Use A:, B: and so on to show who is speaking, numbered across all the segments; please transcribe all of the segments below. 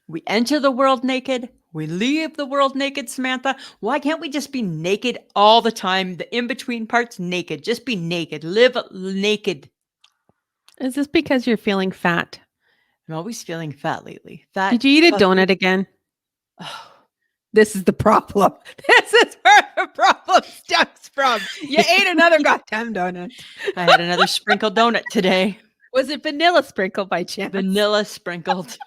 A: We enter the world naked. We leave the world naked, Samantha. Why can't we just be naked all the time? The in-between parts, naked. Just be naked. Live naked.
B: Is this because you're feeling fat?
A: I'm always feeling fat lately. Fat.
B: Did you eat a
A: fluffy.
B: donut again?
A: Oh,
B: This is the problem. This is where the problem stems from. You ate another goddamn donut.
A: I had another sprinkled donut today.
B: Was it vanilla sprinkle by chance?
A: Vanilla sprinkled.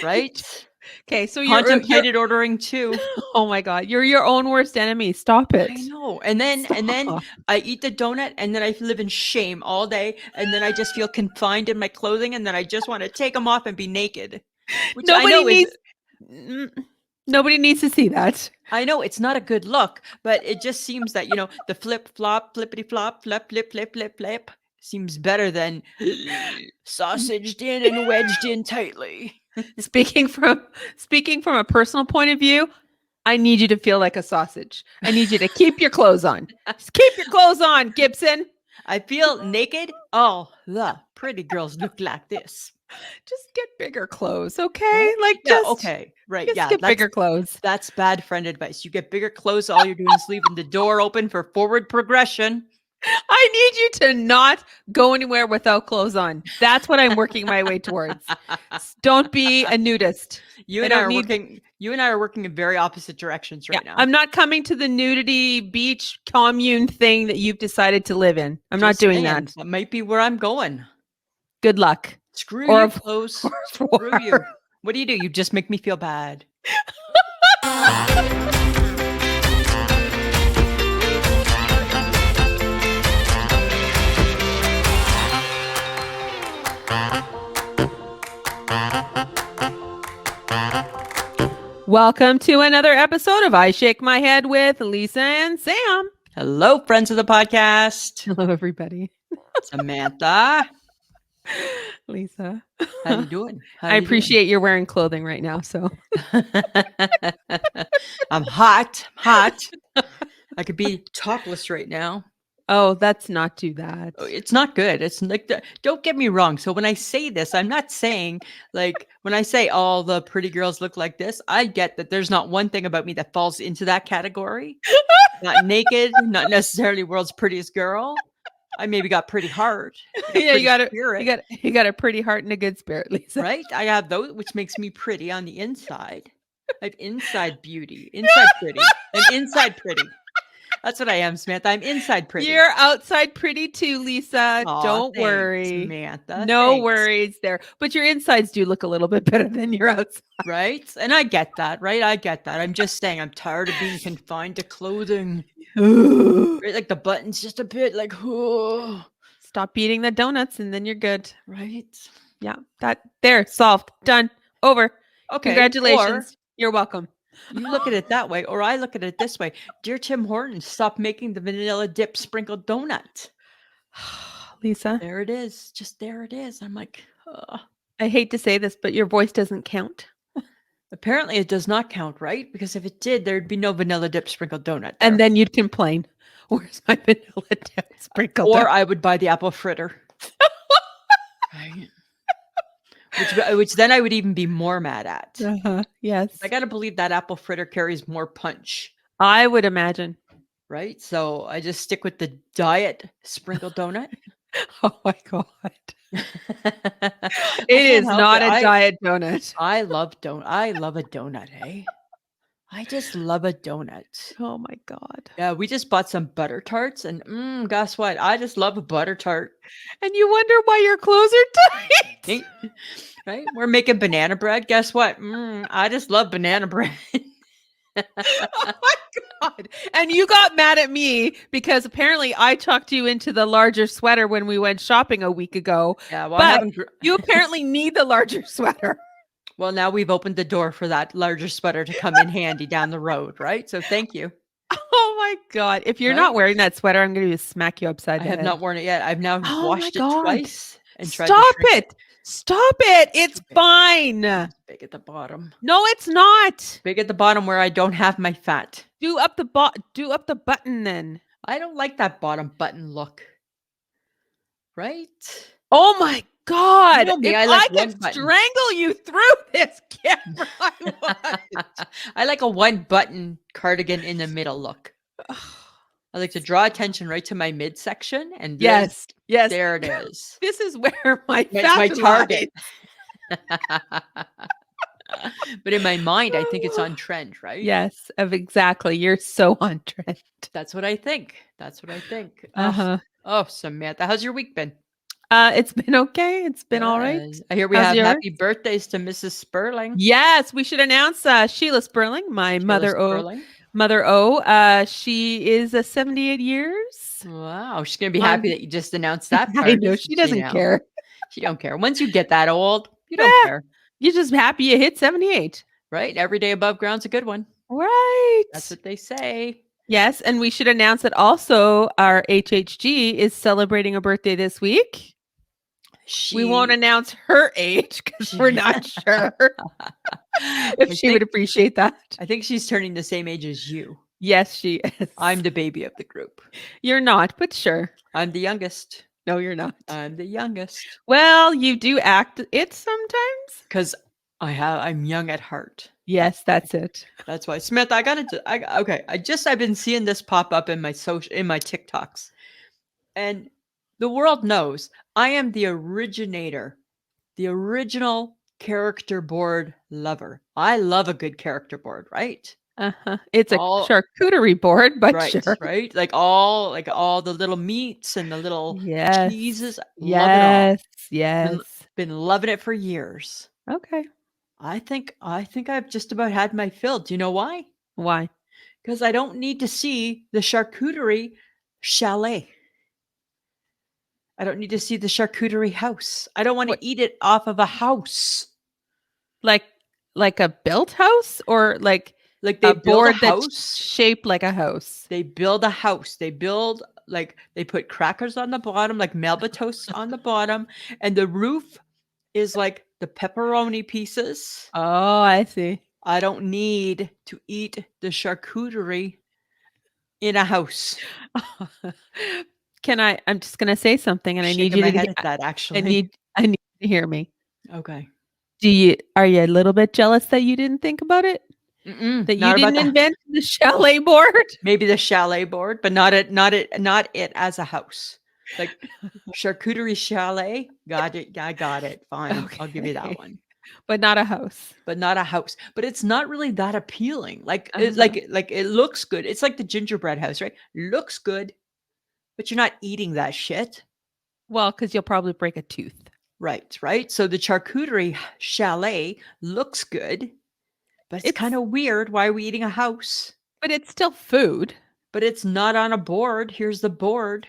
A: Right?
B: Okay, so you're
A: Contemplated ordering 2.
B: oh my God, you're your own worst enemy. Stop it.
A: I know. And then
B: Stop.
A: I eat the donut and then I live in shame all day. And then I just feel confined in my clothing and then I just want to take them off and be naked. Which I know
B: Nobody needs to see that.
A: I know it's not a good look, but it just seems that, the flip flop, flippity flop, flip, flip, flip, flip, flip seems better than sausaged in and wedged in tightly.
B: Speaking from a personal point of view, I need you to feel like a sausage. I need you to keep your clothes on. Just keep your clothes on, Gibson.
A: I feel naked. Oh, the pretty girls look like this.
B: Just get bigger clothes, okay?
A: Right?
B: Like,
A: Yeah,
B: just
A: okay, right.
B: Just
A: Yeah,
B: get bigger clothes.
A: That's bad friend advice. You get bigger clothes. All you're doing is leaving the door open for forward progression.
B: I need you to not go anywhere without clothes on. That's what I'm working my way towards. Don't be a nudist.
A: You and I are working in very opposite directions right now.
B: I'm not coming to the nudity beach commune thing that you've decided to live in. I'm not doing that.
A: That might be where I'm going.
B: Good luck.
A: Screw you, clothes. Screw you. What do? You just make me feel bad.
B: Welcome to another episode of I Shake My Head with Lisa and Sam.
A: Hello, friends of the podcast.
B: Hello, everybody.
A: Samantha.
B: Lisa.
A: How you doing?
B: I appreciate you're wearing clothing right now, so.
A: I'm hot. I could be topless right now.
B: Oh, that's not too bad.
A: It's not good. It's like, don't get me wrong. So when I say this, I'm not saying like when I say all the pretty girls look like this, I get that there's not one thing about me that falls into that category. Not naked, not necessarily world's prettiest girl. I maybe got pretty heart.
B: Yeah, you got a pretty heart and a good spirit, Lisa.
A: Right? I have those, which makes me pretty on the inside. I have inside beauty, inside pretty. I'm inside pretty. That's what I am, Samantha. I'm inside pretty.
B: You're outside pretty too, Lisa.
A: Aw,
B: don't
A: thanks,
B: worry.
A: Samantha.
B: No worries there. But your insides do look a little bit better than your outside.
A: Right? And I get that, right? I get that. I'm just saying I'm tired of being confined to clothing. Right? Like the button's just a bit like, oh.
B: Stop eating the donuts and then you're good.
A: Right?
B: Yeah. There, solved. Done. Over.
A: Okay.
B: Congratulations. You're welcome.
A: You look at it that way, or I look at it this way. Dear Tim Hortons, stop making the vanilla dip sprinkled donut.
B: Lisa.
A: There it is. Just there it is. I'm like,
B: I hate to say this, but your voice doesn't count.
A: Apparently it does not count, right? Because if it did, there'd be no vanilla dip sprinkled donut there.
B: And then you'd complain. Where's my vanilla dip sprinkled?
A: Or I would buy the apple fritter. Right? Which then I would even be more mad at.
B: Yes.
A: I got to believe that apple fritter carries more punch.
B: I would imagine.
A: Right? So I just stick with the diet sprinkled donut.
B: Oh my God. It is not a diet donut.
A: I love a donut, hey? I just love a donut.
B: Oh my God.
A: Yeah, we just bought some butter tarts and guess what? I just love a butter tart.
B: And you wonder why your clothes are tight.
A: Right? We're making banana bread. Guess what? I just love banana bread.
B: Oh my God. And you got mad at me because apparently I talked you into the larger sweater when we went shopping a week ago.
A: Yeah, well,
B: but you apparently need the larger sweater.
A: Well, now we've opened the door for that larger sweater to come in handy down the road, right? So thank you.
B: Oh my God. If you're not wearing that sweater, I'm going to smack you upside the head.
A: I have not worn it yet. I've now washed it twice. And tried
B: Stop it. Stop it. It's fine.
A: It's big at the bottom.
B: No, it's not.
A: Big at the bottom where I don't have my fat.
B: Do up the button then.
A: I don't like that bottom button look. Right?
B: Oh my God.
A: You know me,
B: if I could strangle you through this camera. I was.
A: I like a one button cardigan in the middle look. I like to draw attention right to my midsection, and
B: Yes. Yes.
A: there it is.
B: This is where my
A: My
B: fashion
A: target.
B: lies.
A: But in my mind, I think it's on trend, right?
B: Yes, exactly. You're so on trend.
A: That's what I think. That's what I think.
B: Uh-huh.
A: Oh, Samantha, how's your week been?
B: It's been okay. It's been all right.
A: Good. I hear we
B: How's
A: have
B: yours?
A: happy birthdays to Mrs. Sperling.
B: Yes, we should announce Sheila Sperling, my
A: Sheila
B: mother
A: Sperling.
B: Mother O. She is 78 years.
A: Wow, she's gonna be happy that you just announced that part.
B: I know
A: isn't
B: she doesn't
A: now?
B: care.
A: She don't care. Once you get that old, you don't
B: Eh.
A: care,
B: You're just happy you hit 78.
A: right? Every day above ground's a good one.
B: Right.
A: That's what they say.
B: Yes, and we should announce that also our HHG is celebrating a birthday this week. We won't announce her age because we're not sure if she would appreciate that.
A: I think she's turning the same age as you.
B: Yes, she is.
A: I'm the baby of the group.
B: You're not, but sure.
A: I'm the youngest.
B: No, you're not.
A: I'm the youngest.
B: Well, you do act it sometimes.
A: Because I'm young at heart.
B: Yes, that's it.
A: That's why. Smith, I've been seeing this pop up in my TikToks. And the world knows I am the originator, the original character board lover. I love a good character board, right?
B: It's a charcuterie board, but
A: right,
B: sure.
A: Right? Like all the little meats and the little cheeses. Love it all.
B: Yes.
A: Been loving it for years.
B: Okay.
A: I think I've just about had my fill. Do you know why?
B: Why?
A: Because I don't need to see the charcuterie chalet. I don't need to see the charcuterie house. I don't want to eat it off of a house.
B: Like a built house, or like
A: they
B: a
A: build
B: board
A: a house
B: that's shaped like a house.
A: They build a house. They build they put crackers on the bottom, like Melba toast on the bottom, and the roof is like the pepperoni pieces.
B: Oh, I see.
A: I don't need to eat the charcuterie in a house.
B: I'm just gonna say something, and I need you to
A: head at that. Actually,
B: I need to hear me.
A: Okay.
B: Are you a little bit jealous that you didn't think about it? That you didn't invent the chalet board?
A: Maybe the chalet board, but not it as a house. Like charcuterie chalet. Got it. I got it. Fine. Okay. I'll give you that one.
B: But not a house.
A: But it's not really that appealing. It looks good. It's like the gingerbread house, right? Looks good, but you're not eating that shit.
B: Well, because you'll probably break a tooth.
A: Right. So the charcuterie chalet looks good, but it's kind of weird. Why are we eating a house?
B: But it's still food.
A: But it's not on a board. Here's the board.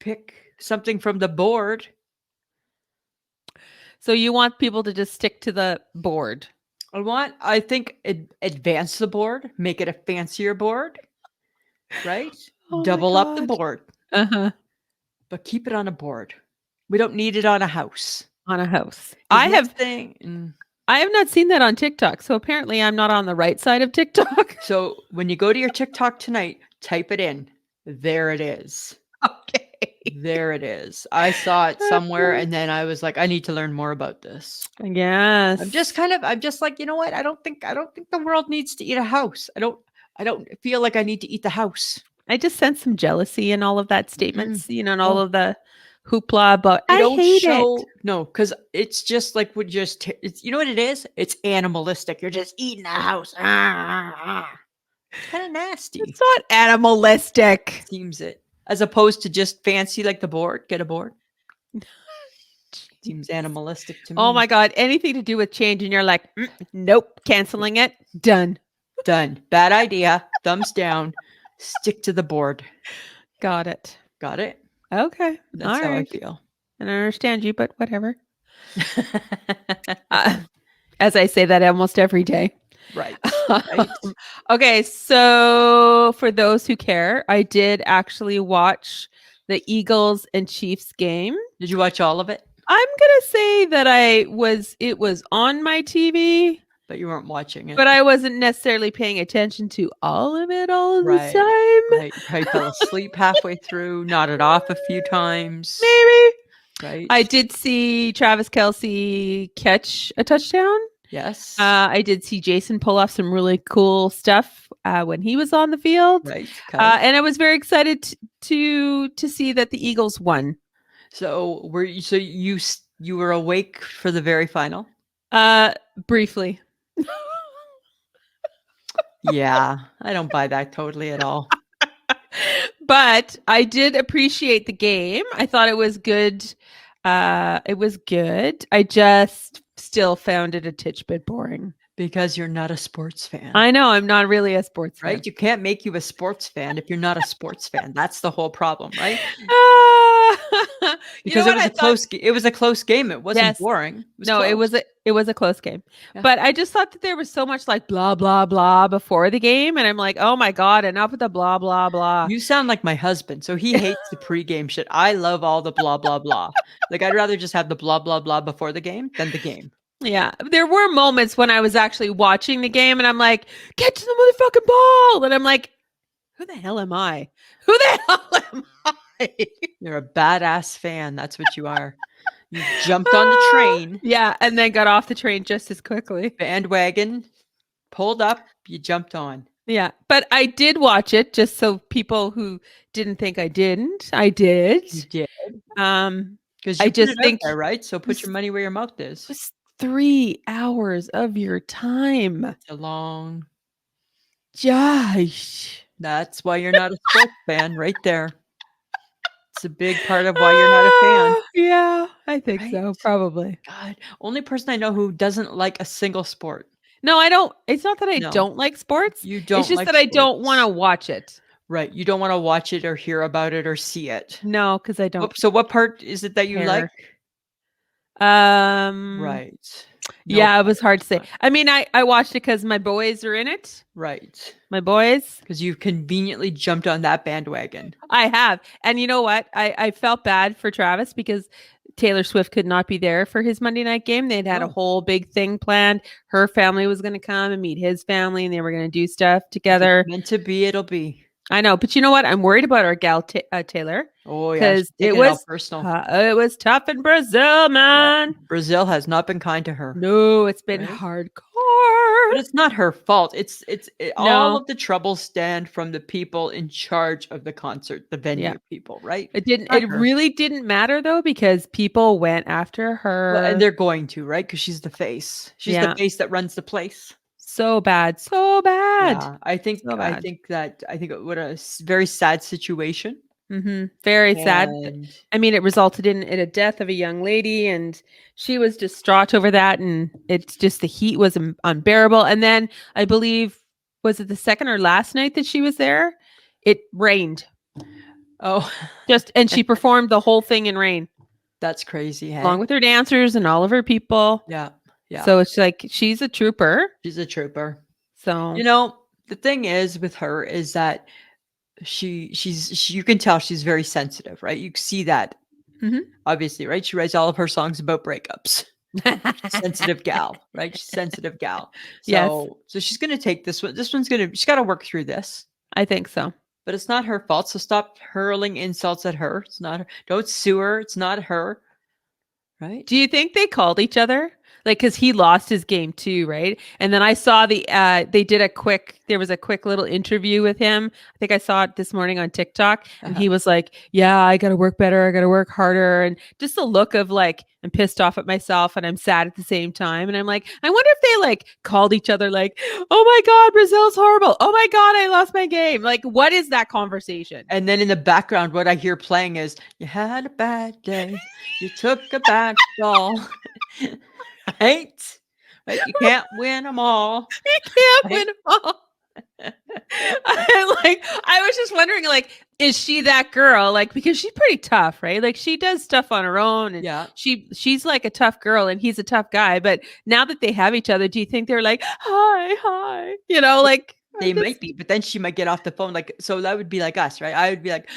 A: Pick something from the board.
B: So you want people to just stick to the board?
A: I think advance the board, make it a fancier board, right? Double up the board. But keep it on a board. We don't need it on a house.
B: On a house. I have not seen that on TikTok. So apparently I'm not on the right side of TikTok.
A: So when you go to your TikTok tonight, type it in. There it is.
B: Okay.
A: There it is. I saw it somewhere, and then I was like, I need to learn more about this.
B: Yes.
A: I'm just like, you know what? I don't think the world needs to eat a house. I don't feel like I need to eat the house.
B: I just sense some jealousy in all of that statements, and all of the hoopla about I hate it.
A: No, because it's just like it's, you know what it is? It's animalistic. You're just eating a house. It's kind of nasty.
B: It's not animalistic.
A: Seems it. As opposed to just fancy like the board. Get a board. Seems animalistic to me.
B: Oh my God. Anything to do with change, and you're like, nope, canceling it. Done.
A: Bad idea. Thumbs down. Stick to the board.
B: Got it. Okay.
A: That's how I feel.
B: And I understand you, but whatever. As I say that almost every day.
A: Right.
B: Okay. So for those who care, I did actually watch the Eagles and Chiefs game.
A: Did you watch all of it?
B: I'm going to say that it was on my TV.
A: But you weren't watching it.
B: But I wasn't necessarily paying attention to all of it all the time.
A: Right. Probably fell asleep halfway through, nodded off a few times.
B: Maybe.
A: Right.
B: I did see Travis Kelce catch a touchdown.
A: Yes.
B: I did see Jason pull off some really cool stuff when he was on the field,
A: Right. Okay.
B: and I was very excited to see that the Eagles won.
A: So you were awake for the very final?
B: Briefly.
A: Yeah, I don't buy that totally at all.
B: But I did appreciate the game. I thought it was good. It was good. I just still found it a titch bit boring.
A: Because you're not a sports fan.
B: I know I'm not really a sports fan.
A: Right? You can't make you a sports fan if you're not a sports fan. That's the whole problem, right? Because it was a close game. It wasn't
B: Yes.
A: boring. It was
B: No,
A: close.
B: it was a close game.
A: Yeah.
B: But I just thought that there was so much like blah blah blah before the game, and I'm like, oh my god, enough with the blah blah blah.
A: You sound like my husband. So he hates the pregame shit. I love all the blah blah blah. Like I'd rather just have the blah blah blah before the game than the game.
B: Yeah, there were moments when I was actually watching the game, and I'm like, get to the motherfucking ball, and I'm like, who the hell am I? Who the hell am I?
A: You're a badass fan. That's what you are. You jumped on the train.
B: Yeah, and then got off the train just as quickly.
A: Bandwagon, pulled up, you jumped on.
B: Yeah, but I did watch it just so people who didn't think I didn't, I did.
A: You did.
B: Because
A: I
B: I
A: just
B: just think
A: there, right? So put your money where your mouth is.
B: it was 3 hours of your time.
A: It's a long.
B: Josh.
A: That's why you're not a sports fan, right there. It's a big part of why you're not a fan.
B: Yeah, I think
A: Right?
B: so, probably.
A: God, only person I know who doesn't like a single sport.
B: No, I don't. It's not that I
A: No.
B: don't like sports.
A: You don't
B: It's just
A: like
B: that I don't want to
A: sports.
B: watch it.
A: Right. You don't want to watch it or hear about it or see it.
B: No, because I don't
A: So what part is it that you like?
B: care.
A: Right.
B: Yeah, it was hard to say. I mean, I watched it because my boys are in it.
A: Right.
B: My boys.
A: Because you conveniently jumped on that bandwagon.
B: I have. And you know what? I felt bad for Travis because Taylor Swift could not be there for his Monday night game. They'd had a whole big thing planned. Her family was going to come and meet his family, and they were going to do stuff together.
A: Meant to be, it'll be.
B: I know, but you know what? I'm worried about our gal Taylor.
A: Oh yeah,
B: because it was tough in Brazil, man.
A: Yeah. Brazil has not been kind to her.
B: No, it's been hardcore.
A: But it's not her fault. All of the troubles stem from the people in charge of the concert, the venue people, right?
B: It really didn't matter though, because people went after her.
A: Well, and they're going to, right? Because she's the face. She's the face that runs the place.
B: So bad.
A: Yeah, I think what a very sad situation.
B: Mm-hmm. Very sad. I mean, it resulted in a death of a young lady, and she was distraught over that. And it's just the heat was unbearable. And then I believe, was it the second or last night that she was there? It rained.
A: Oh,
B: and she performed the whole thing in rain.
A: That's crazy. Hey?
B: Along with her dancers and all of her people.
A: Yeah. Yeah.
B: So it's like she's a trooper.
A: She's a trooper.
B: So
A: the thing is with her is that you can tell she's very sensitive, right? You see that, obviously, right? She writes all of her songs about breakups. Sensitive gal, right? She's sensitive gal. So she's gonna take this one. She's got to work through this.
B: I think so.
A: But it's not her fault. So stop hurling insults at her. It's not her. Don't sue her. It's not her. Right?
B: Do you think they called each other? Like, because he lost his game too, right? And then I saw there was a quick little interview with him. I think I saw it this morning on TikTok. And he was like, yeah, I got to work better. I got to work harder. And just a look of like, I'm pissed off at myself and I'm sad at the same time. And I'm like, I wonder if they like called each other like, oh my God, Brazil's horrible. Oh my God, I lost my game. Like, what is that conversation?
A: And then in the background, what I hear playing is, you had a bad day. You took a bad ball. Right? You can't win them all.
B: You can't win them all. I was just wondering, like, is she that girl? Like, because she's pretty tough, right? Like, she does stuff on her own, and she's like a tough girl, and he's a tough guy. But now that they have each other, do you think they're like, hi? Like
A: they might be, but then she might get off the phone. Like, so that would be like us, right? I would be like,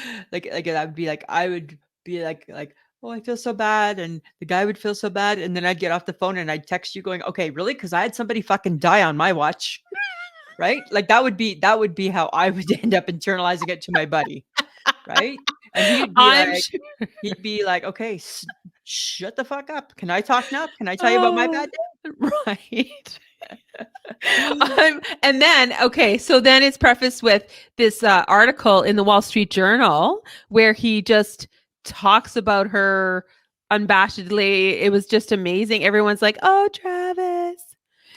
A: oh, I feel so bad. And the guy would feel so bad. And then I'd get off the phone and I'd text you going, okay, really? Because I had somebody fucking die on my watch. Right? Like that would be how I would end up internalizing it to my buddy. Right? And he'd be like, okay, shut the fuck up. Can I talk now? Can I tell you about my bad day?
B: Right. And then, okay, so then it's prefaced with this article in the Wall Street Journal where he just talks about her unabashedly. It was just amazing. Everyone's like, "Oh, Travis."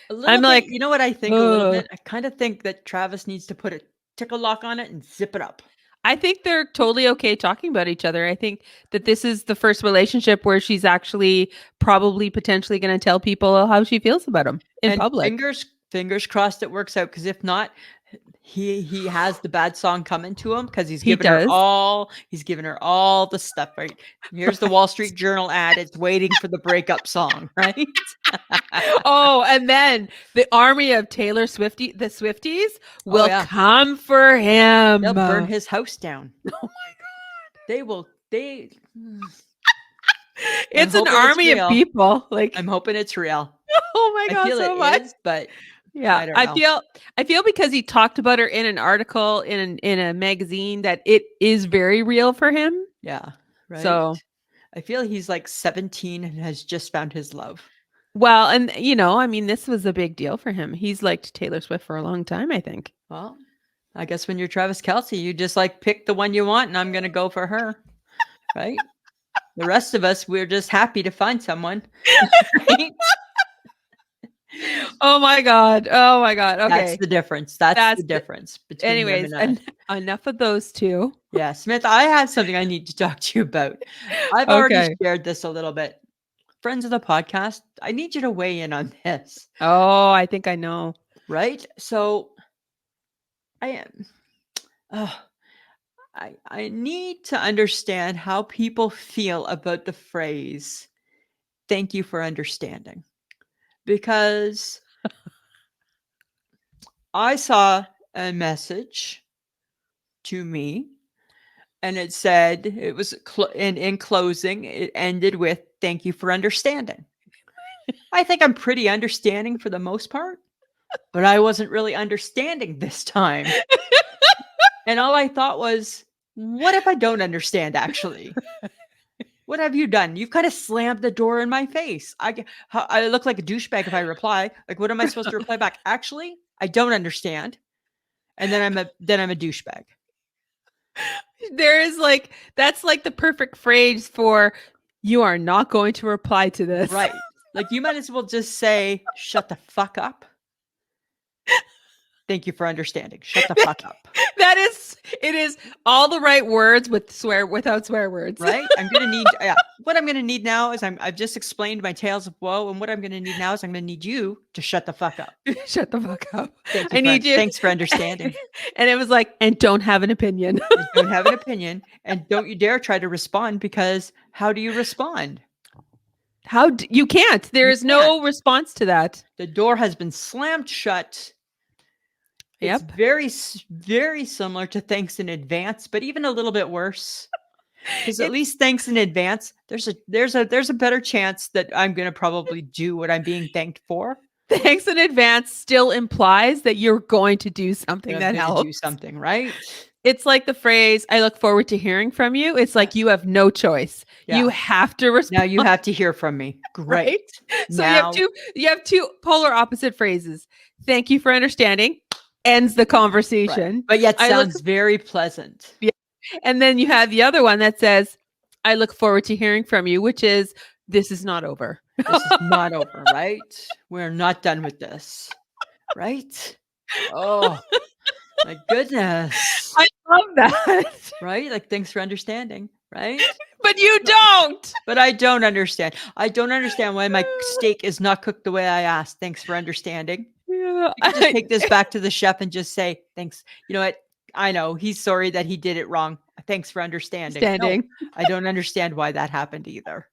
A: A
B: I'm
A: little bit.
B: like,
A: You know what I think a little
B: "Oh."
A: bit? I kind of think that Travis needs to put a tickle lock on it and zip it up.
B: I think they're totally okay talking about each other. I think that this is the first relationship where she's actually probably potentially going to tell people how she feels about him in
A: And
B: public.
A: fingers crossed it works out, because if not, he has the bad song coming to him, because
B: He does.
A: he's given her all the stuff, right? Here's the Wall Street Journal ad. It's waiting for the breakup song, right?
B: Oh, and then the army of the Swifties will
A: yeah.
B: come for him.
A: They'll burn his house down.
B: Oh my God.
A: They will.
B: It's an
A: hoping it's
B: army of
A: real.
B: people. Like,
A: I'm hoping it's real.
B: oh my God,
A: I feel
B: so
A: it
B: much.
A: is, but
B: Yeah,
A: I don't know.
B: I feel because he talked about her in an article in a magazine that it is very real for him.
A: Yeah, right.
B: So,
A: I feel he's like 17 and has just found his love.
B: well, and I mean, this was a big deal for him. He's liked Taylor Swift for a long time, I think.
A: Well, I guess when you're Travis Kelce, you just like pick the one you want, and I'm going to go for her, right? The rest of us, we're just happy to find someone. Right?
B: Oh my God. Oh my God. Okay.
A: That's the difference. That's the difference between
B: anyways,
A: them and I.
B: Enough of those two.
A: Yeah, Smith, I have something I need to talk to you about. I've already shared this a little bit. Friends of the podcast, I need you to weigh in on this.
B: Oh, I think I know.
A: Right? So I am. I need to understand how people feel about the phrase, "Thank you for understanding." Because I saw a message to me, and it said, it was in closing, it ended with, "Thank you for understanding." I think I'm pretty understanding for the most part, but I wasn't really understanding this time. And all I thought was, what if I don't understand actually? What have you done? You've kind of slammed the door in my face. I look like a douchebag if I reply. Like, what am I supposed to reply back? Actually, I don't understand. And then I'm a douchebag.
B: There is that's like the perfect phrase for, you are not going to reply to this.
A: Right. Like, you might as well just say, "Shut the fuck up. Thank you for understanding. Shut the fuck up."
B: It is all the right words without swear words.
A: Right? I'm going to need, what I'm going to need now is I've just explained my tales of woe. And what I'm going to need now is I'm going to need you to shut the fuck up.
B: Shut the fuck up.
A: I need you. Thanks for understanding.
B: And it was like, and don't have an opinion.
A: Don't have an opinion. And don't you dare try to respond, because how do you respond?
B: You can't. There is no response to that.
A: The door has been slammed shut. It's very, very similar to thanks in advance, but even a little bit worse. Because at least thanks in advance, there's a better chance that I'm going to probably do what I'm being thanked for.
B: Thanks in advance still implies that you're going to do something that helps.
A: Do something, right?
B: It's like the phrase, "I look forward to hearing from you." It's like you have no choice. Yeah. You have to respond.
A: Now you have to hear from me. Great.
B: Right? So you have two polar opposite phrases. "Thank you for understanding," ends the conversation.
A: Right. But yet sounds very pleasant.
B: Yeah. And then you have the other one that says, "I look forward to hearing from you," which is, this is not over.
A: This is not over, right? We're not done with this. Right? Oh, my goodness.
B: I love that.
A: Right? Like, thanks for understanding, right?
B: But you don't.
A: But I don't understand. I don't understand why my steak is not cooked the way I asked. Thanks for understanding.
B: Yeah.
A: You can just take this back to the chef and just say, "Thanks. You know what? I know he's sorry that he did it wrong. Thanks for understanding." No, I don't understand why that happened either.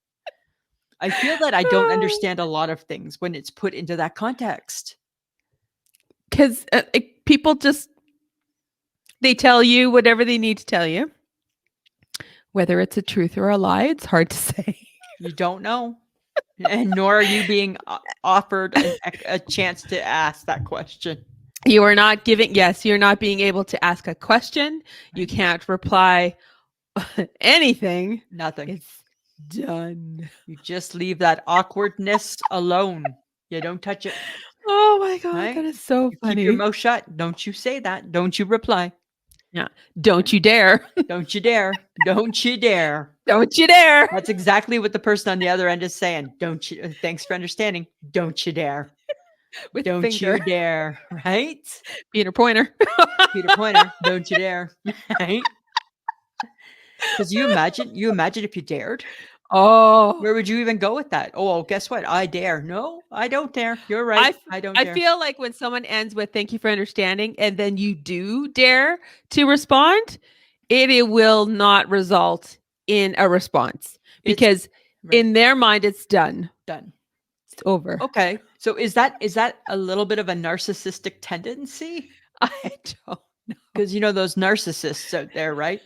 A: I feel that I don't understand a lot of things when it's put into that context.
B: Because people just, they tell you whatever they need to tell you. Whether it's a truth or a lie, it's hard to say.
A: You don't know. And nor are you being offered a chance to ask that question.
B: You are not you're not being able to ask a question. You can't reply anything.
A: Nothing.
B: It's done.
A: You just leave that awkwardness alone. You don't touch it.
B: Oh my God,
A: Right?
B: that is so
A: You keep your
B: funny.
A: mouth shut. Don't you say that. Don't you reply.
B: Yeah. Don't you dare.
A: Don't you dare. Don't you dare.
B: Don't you dare.
A: That's exactly what the person on the other end is saying. Don't you? Thanks for understanding. Don't you dare.
B: With
A: Don't
B: finger.
A: you dare. Right?
B: Peter Pointer.
A: Peter Pointer. Don't you dare. Right? Because you imagine if you dared.
B: Oh,
A: Where would you even go with that? Oh, well, guess what? I dare. No, I don't dare. You're right. I don't
B: I
A: dare.
B: feel like when someone ends with "thank you for understanding" and then you do dare to respond, it will not result in a response because in their mind it's done.
A: Done.
B: It's over.
A: Okay. So is that a little bit of a narcissistic tendency?
B: I don't know.
A: Because you know those narcissists out there, right?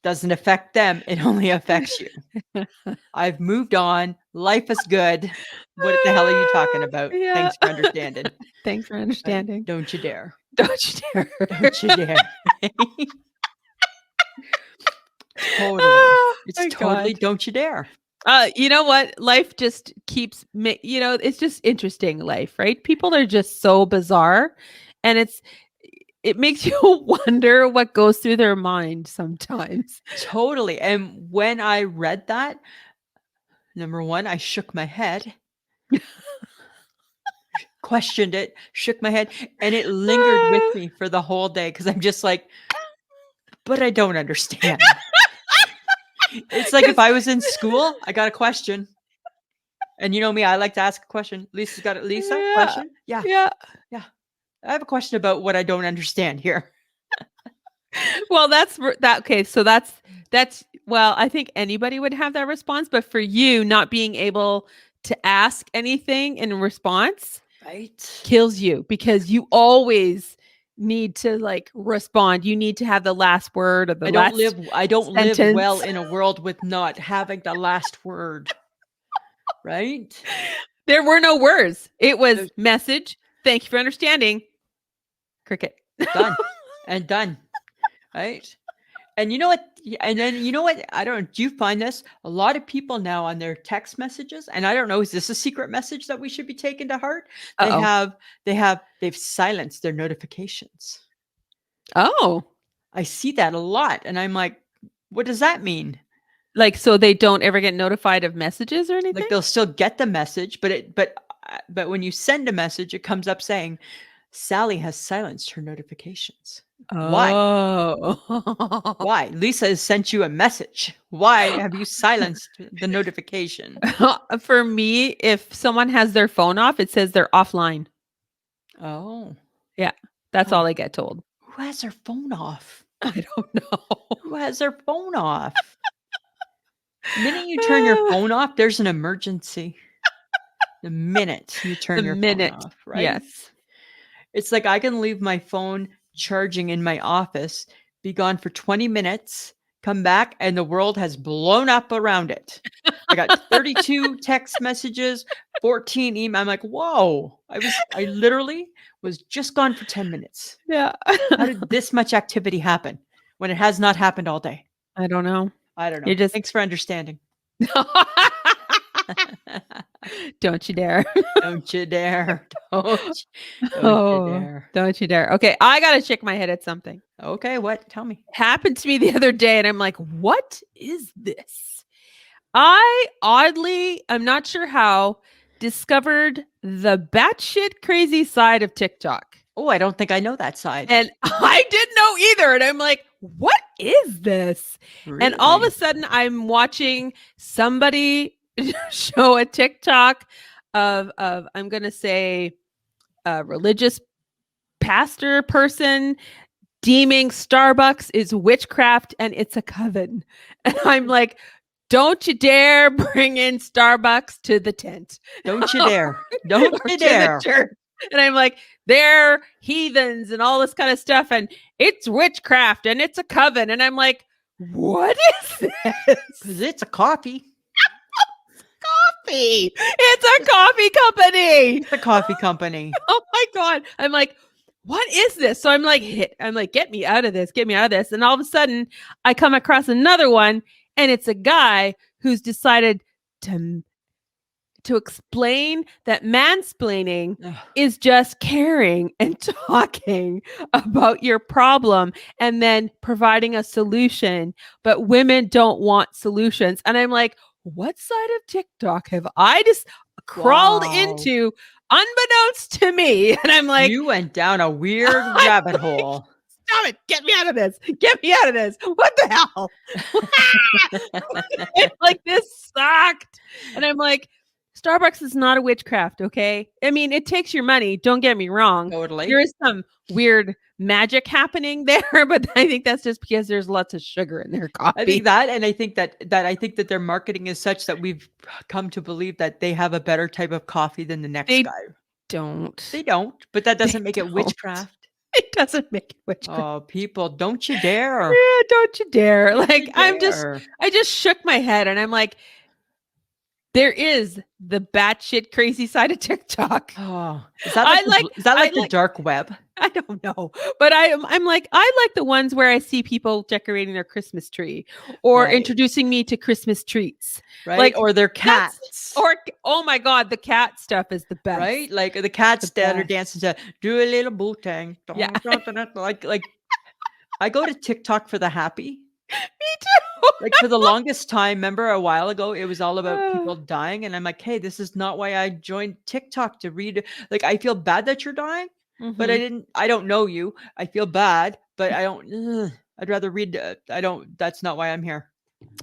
A: Doesn't affect them. It only affects you. I've moved on. Life is good. What the hell are you talking about?
B: Yeah.
A: Thanks for understanding.
B: Thanks for
A: Right?
B: understanding.
A: Don't you dare.
B: Don't you dare.
A: Don't you dare. Totally.
B: Oh,
A: It's
B: my
A: totally
B: God.
A: don't you dare.
B: You know what? Life just keeps it's just interesting life, right? People are just so bizarre and it makes you wonder what goes through their mind sometimes.
A: Totally. And when I read that, number one, I shook my head, questioned it, shook my head, and it lingered with me for the whole day because I'm just like, but I don't understand. It's like if I was in school, I got a question. And you know me, I like to ask a question. Lisa's got it. Lisa,
B: Yeah.
A: question? Yeah.
B: Yeah.
A: Yeah. I have a question about what I don't understand here.
B: Well, that's that. Okay. So that's, well, I think anybody would have that response, but for you not being able to ask anything in response
A: Right.
B: kills you because you always need to like respond. You need to have the last word or the
A: I
B: last
A: don't live
B: sentence.
A: well in a world with not having the last word. Right?
B: There were no words. It was message. Thank you for understanding. Cricket.
A: Done. And done. Right? And you know what? And then you know what? I don't know. Do you find this? A lot of people now on their text messages, and I don't know, is this a secret message that we should be taking to heart?
B: Uh-oh.
A: They've silenced their notifications.
B: Oh.
A: I see that a lot. And I'm like, what does that mean?
B: Like, so they don't ever get notified of messages or anything?
A: Like they'll still get the message, but when you send a message, it comes up saying, Sally has silenced her notifications. Why?
B: Oh.
A: Why? Lisa has sent you a message. Why have you silenced the notification?
B: For me, if someone has their phone off, it says they're offline.
A: Oh.
B: Yeah. That's all I get told.
A: Who has their phone off?
B: I don't know.
A: Who has their phone off? The minute you turn your phone off, there's an emergency. The minute you turn your phone off, right?
B: Yes.
A: It's like I can leave my phone charging in my office, be gone for 20 minutes, come back, and the world has blown up around it. I got 32 text messages, 14 email. I'm like, whoa. I literally was just gone for 10 minutes.
B: Yeah.
A: How did this much activity happen when it has not happened all day?
B: I don't know.
A: I don't know. Thanks for understanding.
B: Don't you dare.
A: Don't you dare. Don't you dare.
B: Don't you dare. Okay, I got to shake my head at something.
A: Okay, what? Tell me.
B: Happened to me the other day and I'm like, what is this? I'm not sure how, discovered the batshit crazy side of TikTok.
A: Oh, I don't think I know that side.
B: And I didn't know either. And I'm like, what is this?
A: Really?
B: And all of a sudden I'm watching somebody show a TikTok of I'm going to say a religious pastor person deeming Starbucks is witchcraft and it's a coven. And I'm like, don't you dare bring in Starbucks to the tent.
A: Don't you dare. Don't you dare.
B: And I'm like, they're heathens and all this kind of stuff. And it's witchcraft and it's a coven. And I'm like, what is this?
A: Because it's a coffee.
B: Coffee. It's a coffee company.
A: It's a coffee company.
B: Oh my God. I'm like, what is this? So I'm like, get me out of this. Get me out of this. And all of a sudden I come across another one and it's a guy who's decided to to explain that mansplaining is just caring and talking about your problem and then providing a solution. But women don't want solutions. And I'm like, what side of TikTok have I just crawled into unbeknownst to me? And I'm like,
A: you went down a weird rabbit hole.
B: Stop it. Get me out of this. Get me out of this. What the hell? Like, this sucked. And I'm like, Starbucks is not a witchcraft, okay? I mean, it takes your money. Don't get me wrong.
A: Totally.
B: There is some weird magic happening there, but I think that's just because there's lots of sugar in their coffee.
A: I think that, and I think that their marketing is such that we've come to believe that they have a better type of coffee than the next guy.
B: They
A: don't, but that doesn't make it witchcraft.
B: It doesn't make it witchcraft.
A: Oh, people, don't you dare.
B: Yeah, don't you dare.
A: Don't
B: like,
A: you dare.
B: I just shook my head and I'm like, there is the batshit crazy side of TikTok.
A: Oh, is that like the dark web?
B: I don't know, but I'm like, I like the ones where I see people decorating their Christmas tree or introducing me to Christmas treats,
A: right?
B: Like,
A: or their cats,
B: or oh my god, the cat stuff is the best,
A: right? Like the cats that are dancing to "Do a Little Bootang."
B: Yeah,
A: like I go to TikTok for the happy.
B: Me too.
A: Like for the longest time, remember a while ago, it was all about people dying, and I'm like, hey, this is not why I joined TikTok to read. Like, I feel bad that you're dying. But I don't know you. I feel bad, but I don't, I'd rather read. That's not why I'm here.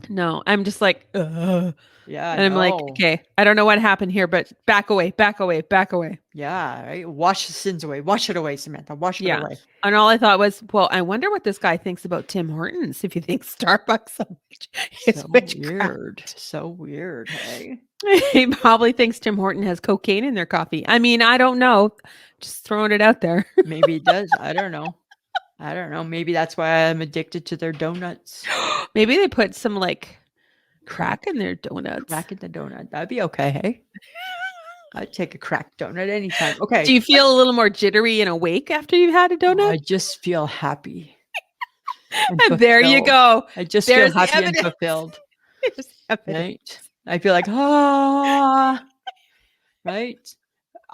B: No, I'm just like,
A: yeah.
B: And I'm like, okay, I don't know what happened here, but back away, back away, back away.
A: Yeah. Right. Wash the sins away. Wash it away, Samantha. Wash it away.
B: And all I thought was, well, I wonder what this guy thinks about Tim Hortons. If you think Starbucks is
A: weird. So weird. Hey.
B: He probably thinks Tim Horton has cocaine in their coffee. I mean, I don't know. Just throwing it out there.
A: Maybe it does. I don't know. Maybe that's why I'm addicted to their donuts.
B: Maybe they put some like crack in their donuts.
A: Crack in the donut. That'd be okay. Hey, I'd take a cracked donut anytime. Okay.
B: Do you feel a little more jittery and awake after you've had a donut?
A: I just feel happy.
B: And there you go.
A: I just feel happy and fulfilled. Right? I feel like, right?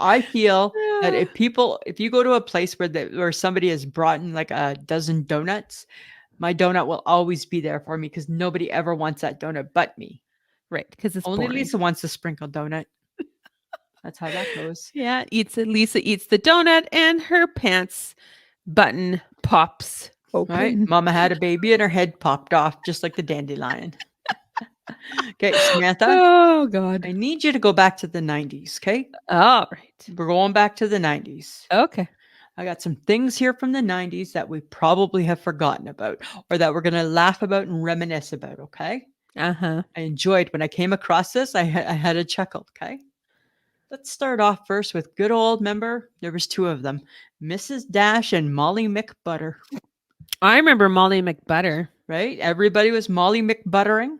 A: I feel that if you go to a place where somebody has brought in like a dozen donuts, my donut will always be there for me because nobody ever wants that donut but me.
B: Right. Because it's
A: only
B: boring.
A: Lisa wants the sprinkled donut. That's how that goes.
B: Yeah. Lisa eats the donut and her pants button pops open.
A: Right? Mama had a baby and her head popped off just like the dandelion. Okay, Samantha.
B: Oh, God.
A: I need you to go back to the 90s, okay?
B: All right.
A: We're going back to the 90s.
B: Okay.
A: I got some things here from the 90s that we probably have forgotten about or that we're going to laugh about and reminisce about, okay?
B: Uh-huh.
A: I enjoyed when I came across this. I had a chuckle, okay? Let's start off first with good old, remember? There was two of them, Mrs. Dash and Molly McButter.
B: I remember Molly McButter.
A: Right? Everybody was Molly McButtering.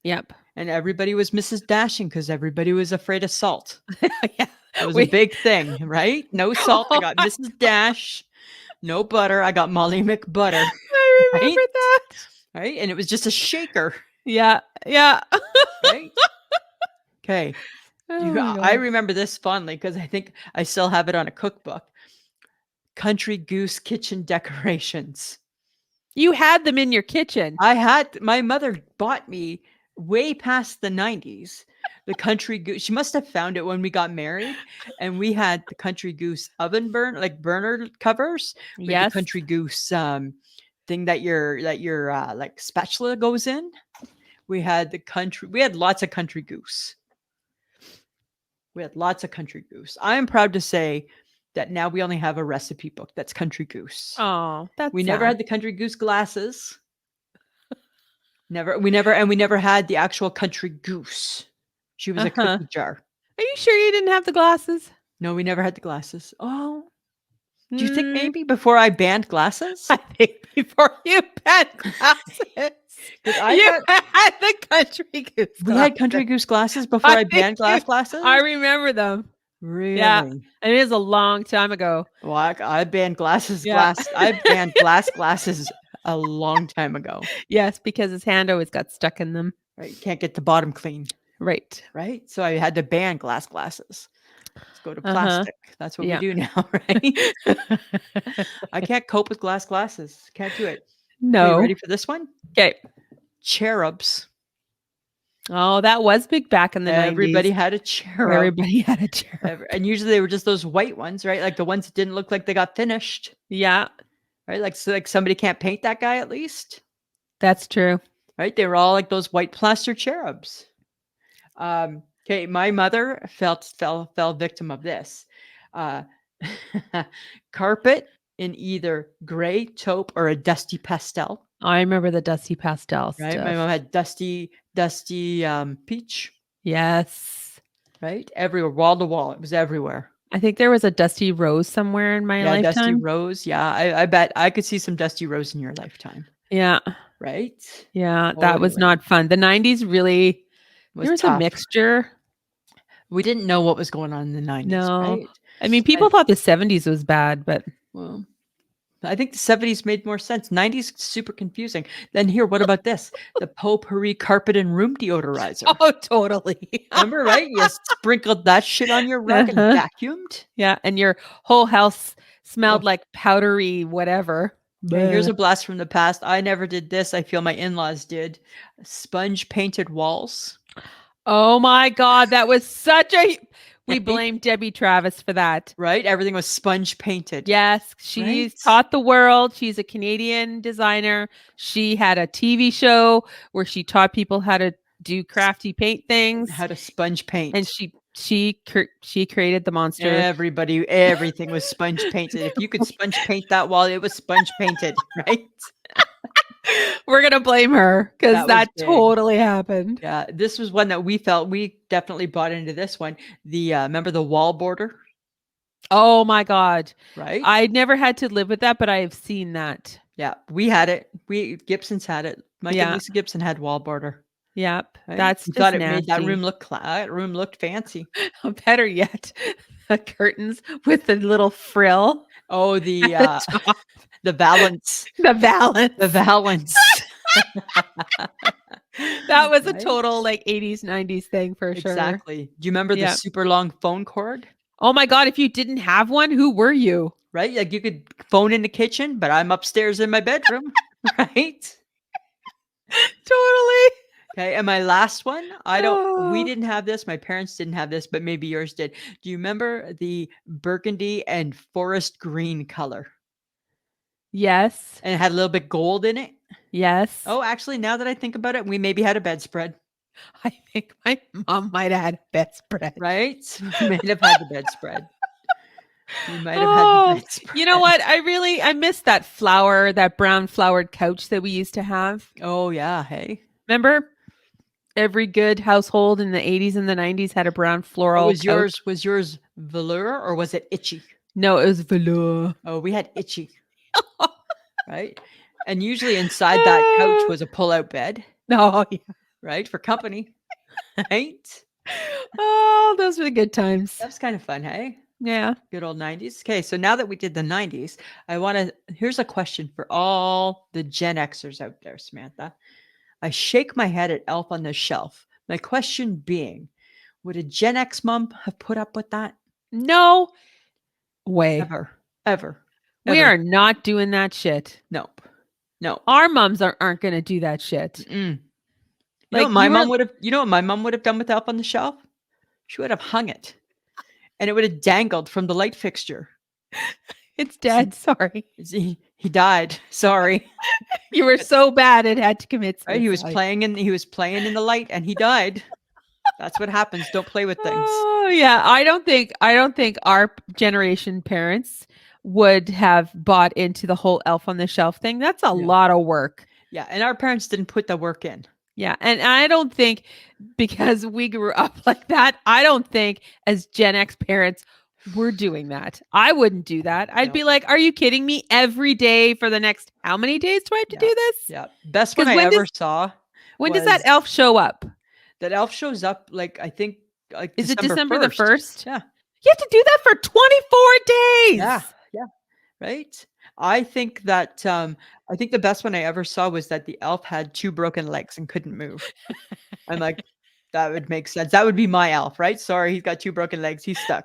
B: Yep.
A: And everybody was Mrs. Dashing because everybody was afraid of salt.
B: Yeah.
A: It was a big thing, right? No salt. I got Mrs. Dash. No butter. I got Molly McButter.
B: I remember that.
A: Right? And it was just a shaker.
B: Yeah. Yeah.
A: Right? Okay. I remember this fondly because I think I still have it on a cookbook. Country Goose kitchen decorations.
B: You had them in your kitchen.
A: My mother bought me way past the 90s. The Country Goose. She must have found it when we got married, and we had the Country Goose burner covers.
B: Yes.
A: The Country Goose thing that your like spatula goes in. We had lots of Country Goose. I am proud to say that now we only have a recipe book that's Country Goose.
B: Oh, that's
A: we never had the Country Goose glasses. We never had the actual Country Goose. She was a cookie jar.
B: Are you sure you didn't have the glasses?
A: No, we never had the glasses. Oh. Do you think maybe before I banned glasses?
B: I think before you banned glasses. You had the Country Goose.
A: We had Country Goose glasses before I banned glasses?
B: I remember them.
A: Really?
B: Yeah. And it is a long time ago.
A: Well, I banned glasses. I banned glasses a long time ago.
B: Yes, because his hand always got stuck in them.
A: Right. You can't get the bottom clean.
B: Right.
A: right? So I had to ban glasses. Let's go to
B: Uh-huh.
A: plastic. That's what we
B: Yeah.
A: do now, right? I can't cope with glasses. Can't do it. Okay, you ready
B: No.
A: for this one?
B: Okay.
A: Cherubs.
B: Oh, that was big back in the 90s.
A: Everybody had a cherub.
B: Everybody had a cherub.
A: And usually they were just those white ones, right? Like the ones that didn't look like they got finished,
B: Yeah,
A: right? Like, so, like somebody can't paint that guy at least,
B: that's true.
A: right? They were all like those white plaster cherubs. Okay, my mother fell victim of this. Uh, carpet in either gray, taupe, or a dusty pastel.
B: I remember the dusty pastel
A: Right, my
B: stuff.
A: mom had dusty peach.
B: Yes.
A: Right, everywhere, wall to wall. It was everywhere.
B: I think there was a dusty rose somewhere in my
A: Yeah, dusty
B: lifetime.
A: rose. Yeah, I bet I could see some dusty rose in your lifetime.
B: Yeah.
A: Right?
B: Yeah, that was
A: Totally.
B: not fun. The 90s really
A: Was
B: there was a
A: tough.
B: mixture.
A: We didn't know what was going on in the 90s,
B: No.
A: right?
B: I mean, people
A: And
B: thought the 70s was bad, but
A: well, I think the 70s made more sense. 90s super confusing. Then here, what about this? The potpourri carpet and room deodorizer.
B: oh, totally.
A: Remember, right? You sprinkled that shit on your rug and
B: Uh-huh.
A: vacuumed.
B: Yeah, and your whole house smelled
A: Oh,
B: like powdery whatever.
A: okay, here's
B: Bleh.
A: a blast from the past. I never did this. I feel my in-laws did. Sponge painted walls.
B: Oh my god, that was such a we
A: Right?
B: blame Debbie Travis for that.
A: Right? Everything was sponge painted.
B: Yes,
A: Right?
B: she's taught the world. She's a Canadian designer. She had a TV show where she taught people how to do crafty paint things,
A: How to sponge
B: and
A: paint.
B: she created the monster.
A: Everything was sponge painted. If you could sponge paint that wall, it was sponge painted, right?
B: We're gonna blame her because
A: That was
B: that
A: big.
B: totally happened.
A: Yeah, this was one that we definitely bought into this one. The remember the wall border,
B: Oh my god,
A: right?
B: I never had to live with that, but I have seen that.
A: Yeah, we had it. We Gibson's had it. Mike and
B: Yeah,
A: Lisa Gibson had wall border,
B: yep,
A: right?
B: that's
A: We thought
B: just
A: it made that
B: nasty.
A: room looked fancy.
B: Better yet, the curtains with the little frill
A: Oh,
B: at the top,
A: the valance,
B: the valance.
A: the valance.
B: That was a
A: Right?
B: total like 80s, 90s thing for sure.
A: Exactly. Do you remember the
B: Yeah.
A: super long phone cord?
B: Oh my god, if you didn't have one, who were you?
A: Right? Like you could phone in the kitchen, but I'm upstairs in my bedroom, right?
B: Totally.
A: Okay, and my last one, we
B: Oh,
A: didn't have this, my parents didn't have this, but maybe yours did. Do you remember the burgundy and forest green color?
B: yes.
A: And it had a little bit gold in it?
B: Yes.
A: Oh, actually, now that I think about it, we maybe had a bedspread,
B: I think my mom might have had bedspread.
A: right? We might have had the bedspread. We might have had the
B: Oh, you know
A: bedspread.
B: what? I miss that brown flowered couch that we used to have.
A: Oh, yeah, hey.
B: Remember? Every good household in the 80s and the 90s had a brown
A: What
B: floral
A: was
B: couch.
A: yours? Was yours velour or was it itchy?
B: No, it was velour.
A: Oh, we had itchy, right? And usually inside that couch was a pull-out bed,
B: No, yeah.
A: right? For company, right?
B: Oh, those were the good times.
A: That was kind of fun, hey?
B: Yeah.
A: Good old 90s. Okay, so now that we did the 90s, here's a question for all the Gen Xers out there, Samantha. I shake my head at Elf on the Shelf. My question being, would a Gen X mom have put up with that?
B: No way.
A: Ever, ever,
B: We
A: ever.
B: are not doing that shit.
A: Nope. No.
B: Our moms aren't going to do that shit.
A: Mm.
B: Like you were
A: You know what my mom would have done with Elf on the Shelf? She would have hung it and it would have dangled from the light fixture.
B: it's dead. Sorry.
A: He died. Sorry.
B: You were so bad it had to commit
A: Right?
B: suicide.
A: He was playing in the light and he died. That's what happens. Don't play with things.
B: Oh yeah, I don't think our generation parents would have bought into the whole elf on the shelf thing. That's a
A: Yeah.
B: lot of work.
A: Yeah, and our parents didn't put the work in.
B: Yeah, and I don't think because we grew up like that, I don't think as Gen X parents we're doing that. I wouldn't do that. I'd
A: No.
B: be like, "Are you kidding me? Every day for the next how many days do I have to do this?"
A: Yeah. Best one
B: 'Cause
A: I ever saw
B: when does that
A: was
B: elf show up?
A: that elf shows up like I think like
B: Is it
A: December
B: December the
A: 1st.
B: 1st?
A: Yeah.
B: You have to do that for 24 days.
A: Yeah. Yeah. Right? I think the best one I ever saw was that the elf had 2 broken legs and couldn't move. I'm like, That would make sense. That would be my elf, right? Sorry, he's got 2 broken legs. He's stuck.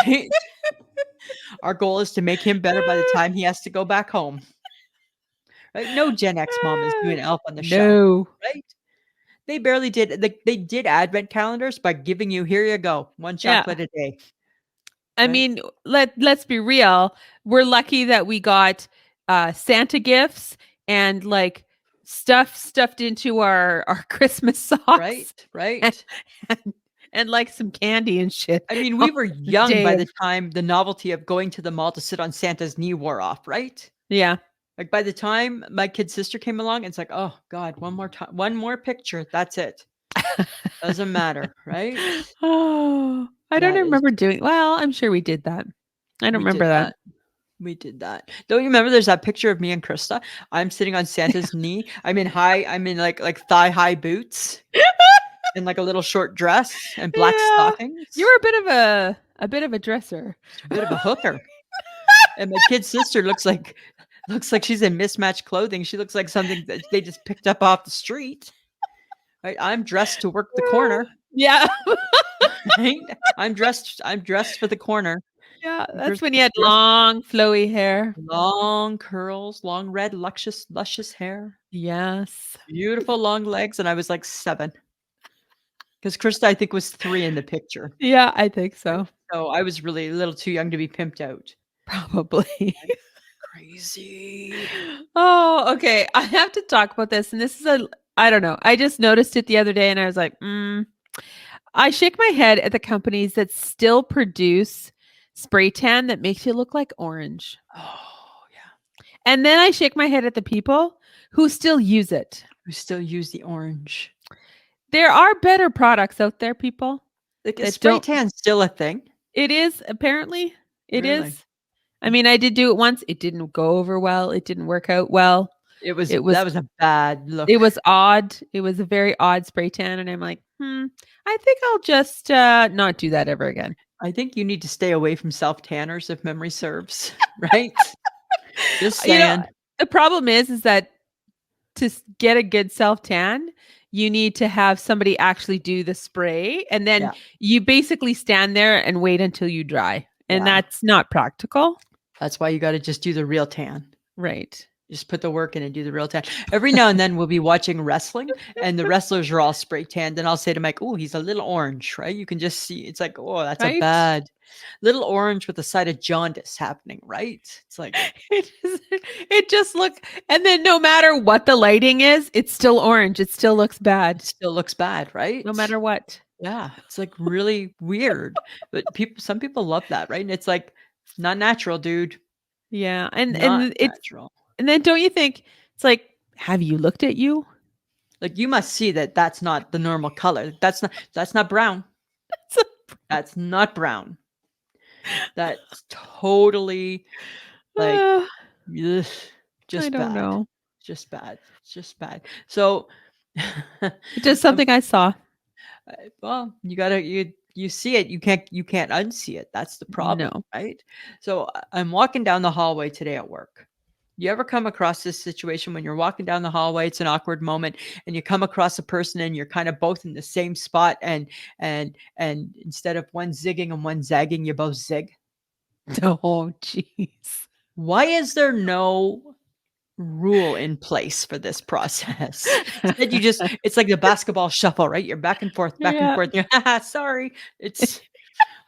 A: Right? Our goal is to make him better by the time he has to go back home. Right? No Gen X mom is doing elf on the show.
B: No.
A: Right? They barely did. They did advent calendars by giving you, here you go, 1
B: Yeah.
A: chocolate a day.
B: I
A: Right?
B: mean, let's be real. We're lucky that we got Santa gifts and like stuff stuffed into our Christmas socks.
A: Right? Right?
B: And like some candy and shit.
A: I mean, we were young by
B: day
A: the time the novelty of going to the mall to sit on Santa's knee wore off, right?
B: Yeah.
A: Like, by the time my kid's sister came along, it's like, "Oh god, one more time, one more picture, that's it. Doesn't matter," right?
B: Oh, I don't
A: That is
B: remember doing well, I'm sure we did that. I don't
A: we did
B: remember that.
A: that. We did that. Don't you remember there's that picture of me and Krista? I'm sitting on Santa's knee. I'm in like thigh-high boots and, like, a little short dress and black
B: Yeah.
A: stockings.
B: You were a bit of a dresser.
A: A bit of a hooker. And my kid's sister looks like she's in mismatched clothing. She looks like something that they just picked up off the street. Right? I'm dressed to work the corner.
B: Yeah.
A: Right? I'm dressed for the corner.
B: Yeah, that's
A: Dressed
B: when you had long, flowy hair.
A: long curls, long red, luscious hair,
B: Yes.
A: beautiful long legs, and I was like 7. Because Krista, I think, was 3 in the picture.
B: Yeah, I think so.
A: So I was really a little too young to be pimped out.
B: Probably.
A: Crazy.
B: Oh, okay. I have to talk about this. And this is I don't know. I just noticed it the other day and I was like, I shake my head at the companies that still produce spray tan that makes you look like orange.
A: Oh, yeah.
B: And then I shake my head at the people who still use it.
A: We still use the orange.
B: There are better products out there, people.
A: Like,
B: that
A: is spray
B: don't-
A: tan still a thing?
B: It is, apparently. It
A: Really?
B: is. I mean, I did do it once. It didn't go over well. It didn't work out well.
A: That was a bad look.
B: It was odd. It was a very odd spray tan. And I'm like, I think I'll just not do that ever again.
A: I think you need to stay away from self-tanners if memory serves, right? Just saying.
B: The problem is that to get a good self-tan, you need to have somebody actually do the spray. And then you basically stand there and wait until you dry. And that's not practical.
A: That's why you got to just do the real tan.
B: Right.
A: Just put the work in and do the real tan. Every now and then we'll be watching wrestling and the wrestlers are all spray tanned. And I'll say to Mike, oh, he's a little orange, right? You can just see, it's like, oh, that's a bad little orange with a side of jaundice happening, right? It's like,
B: it just look, and then no matter what the lighting is, it's still orange. It still looks bad.
A: It still looks bad, right?
B: No matter what.
A: Yeah. It's like really weird, but some people love that, right? And it's like, not natural, dude.
B: Yeah.
A: And it's natural.
B: And then don't you think it's like, have you looked at you?
A: Like, you must see that that's not the normal color. That's not brown. That's not brown. That's totally like just
B: I don't
A: bad.
B: know.
A: Just bad. It's just bad. So
B: it's just something I saw.
A: Well, you see it, you can't unsee it. That's the problem, right? So I'm walking down the hallway today at work. You ever come across this situation when you're walking down the hallway, it's an awkward moment, and you come across a person and you're kind of both in the same spot, and instead of one zigging and one zagging, you both zig?
B: Oh, jeez.
A: Why is there no rule in place for this process? Instead, it's like the basketball shuffle, right? You're back and forth, back and forth. You're, sorry.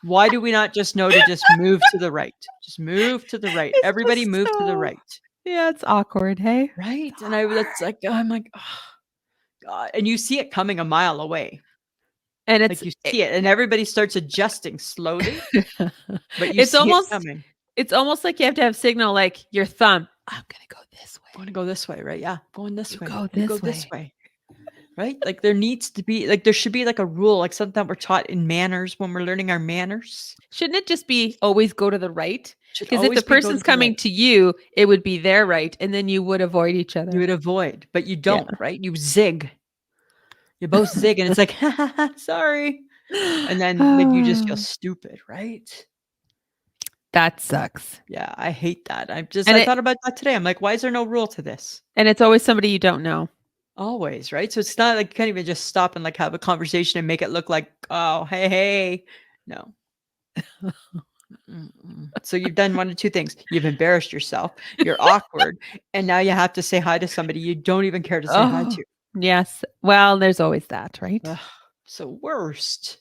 A: Why do we not just know to just move to the right? Just move to the right. Everybody move to the right.
B: Yeah, it's awkward, hey?
A: Right. And that's like, I'm like, oh, God. And you see it coming a mile away. And it's like you see it, and everybody starts adjusting slowly. But you see it coming.
B: It's almost like you have to have signal, like your thumb. I'm gonna go this way.
A: I'm gonna go this way, right? Yeah, going this way.
B: Go this way.
A: Right? Like there needs to be, like there should be like a rule, like something that we're taught in manners when we're learning our manners.
B: Shouldn't it just be always go to the right? Because if the person's coming to you, it would be their right, and then you would avoid each other.
A: You would avoid, but you don't, right? You zig. You both zig, and it's like, sorry. And then like you just feel stupid, right?
B: That sucks.
A: Yeah, I hate that. I thought about that today. I'm like, why is there no rule to this?
B: And it's always somebody you don't know.
A: Always, right? So it's not like you can't even just stop and like have a conversation and make it look like, oh, hey. No. So you've done one of two things. You've embarrassed yourself. You're awkward. And now you have to say hi to somebody you don't even care to say hi
B: Oh,
A: to.
B: yes. Well, there's always that, right?
A: Ugh, so worst,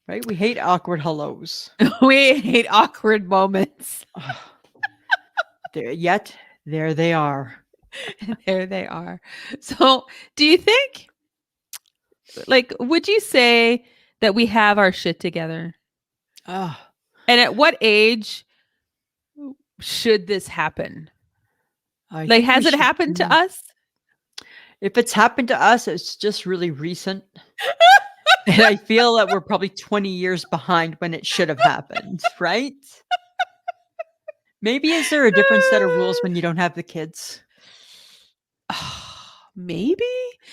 A: right? We hate awkward hellos.
B: We hate awkward moments.
A: Ugh. Yet there they are.
B: There they are. So, do you think, like, would you say that we have our shit together?
A: Ugh.
B: And at what age should this happen?
A: I
B: Like,
A: think we
B: has it
A: should-
B: happened to us?
A: If it's happened to us, it's just really recent. And I feel that we're probably 20 years behind when it should have happened, right? Maybe is there a different set of rules when you don't have the kids?
B: Maybe.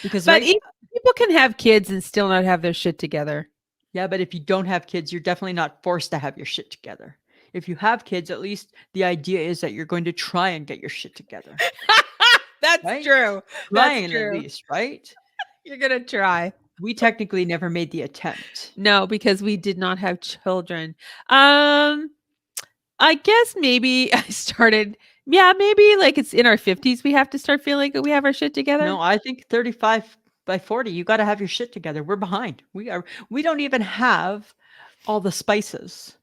A: Because
B: But
A: right,
B: people can have kids and still not have their shit together.
A: yeah, but if you don't have kids, you're definitely not forced to have your shit together. If you have kids, at least the idea is that you're going to try and get your shit together.
B: That's
A: Right?
B: true.
A: Trying
B: That's true.
A: at least, right?
B: You're going to try.
A: We technically never made the attempt.
B: No, because we did not have children. I guess maybe I started. Yeah, maybe like it's in our 50s. We have to start feeling like we have our shit together.
A: No, I think 35 by 40, you got to have your shit together. We're behind. We don't even have all the spices.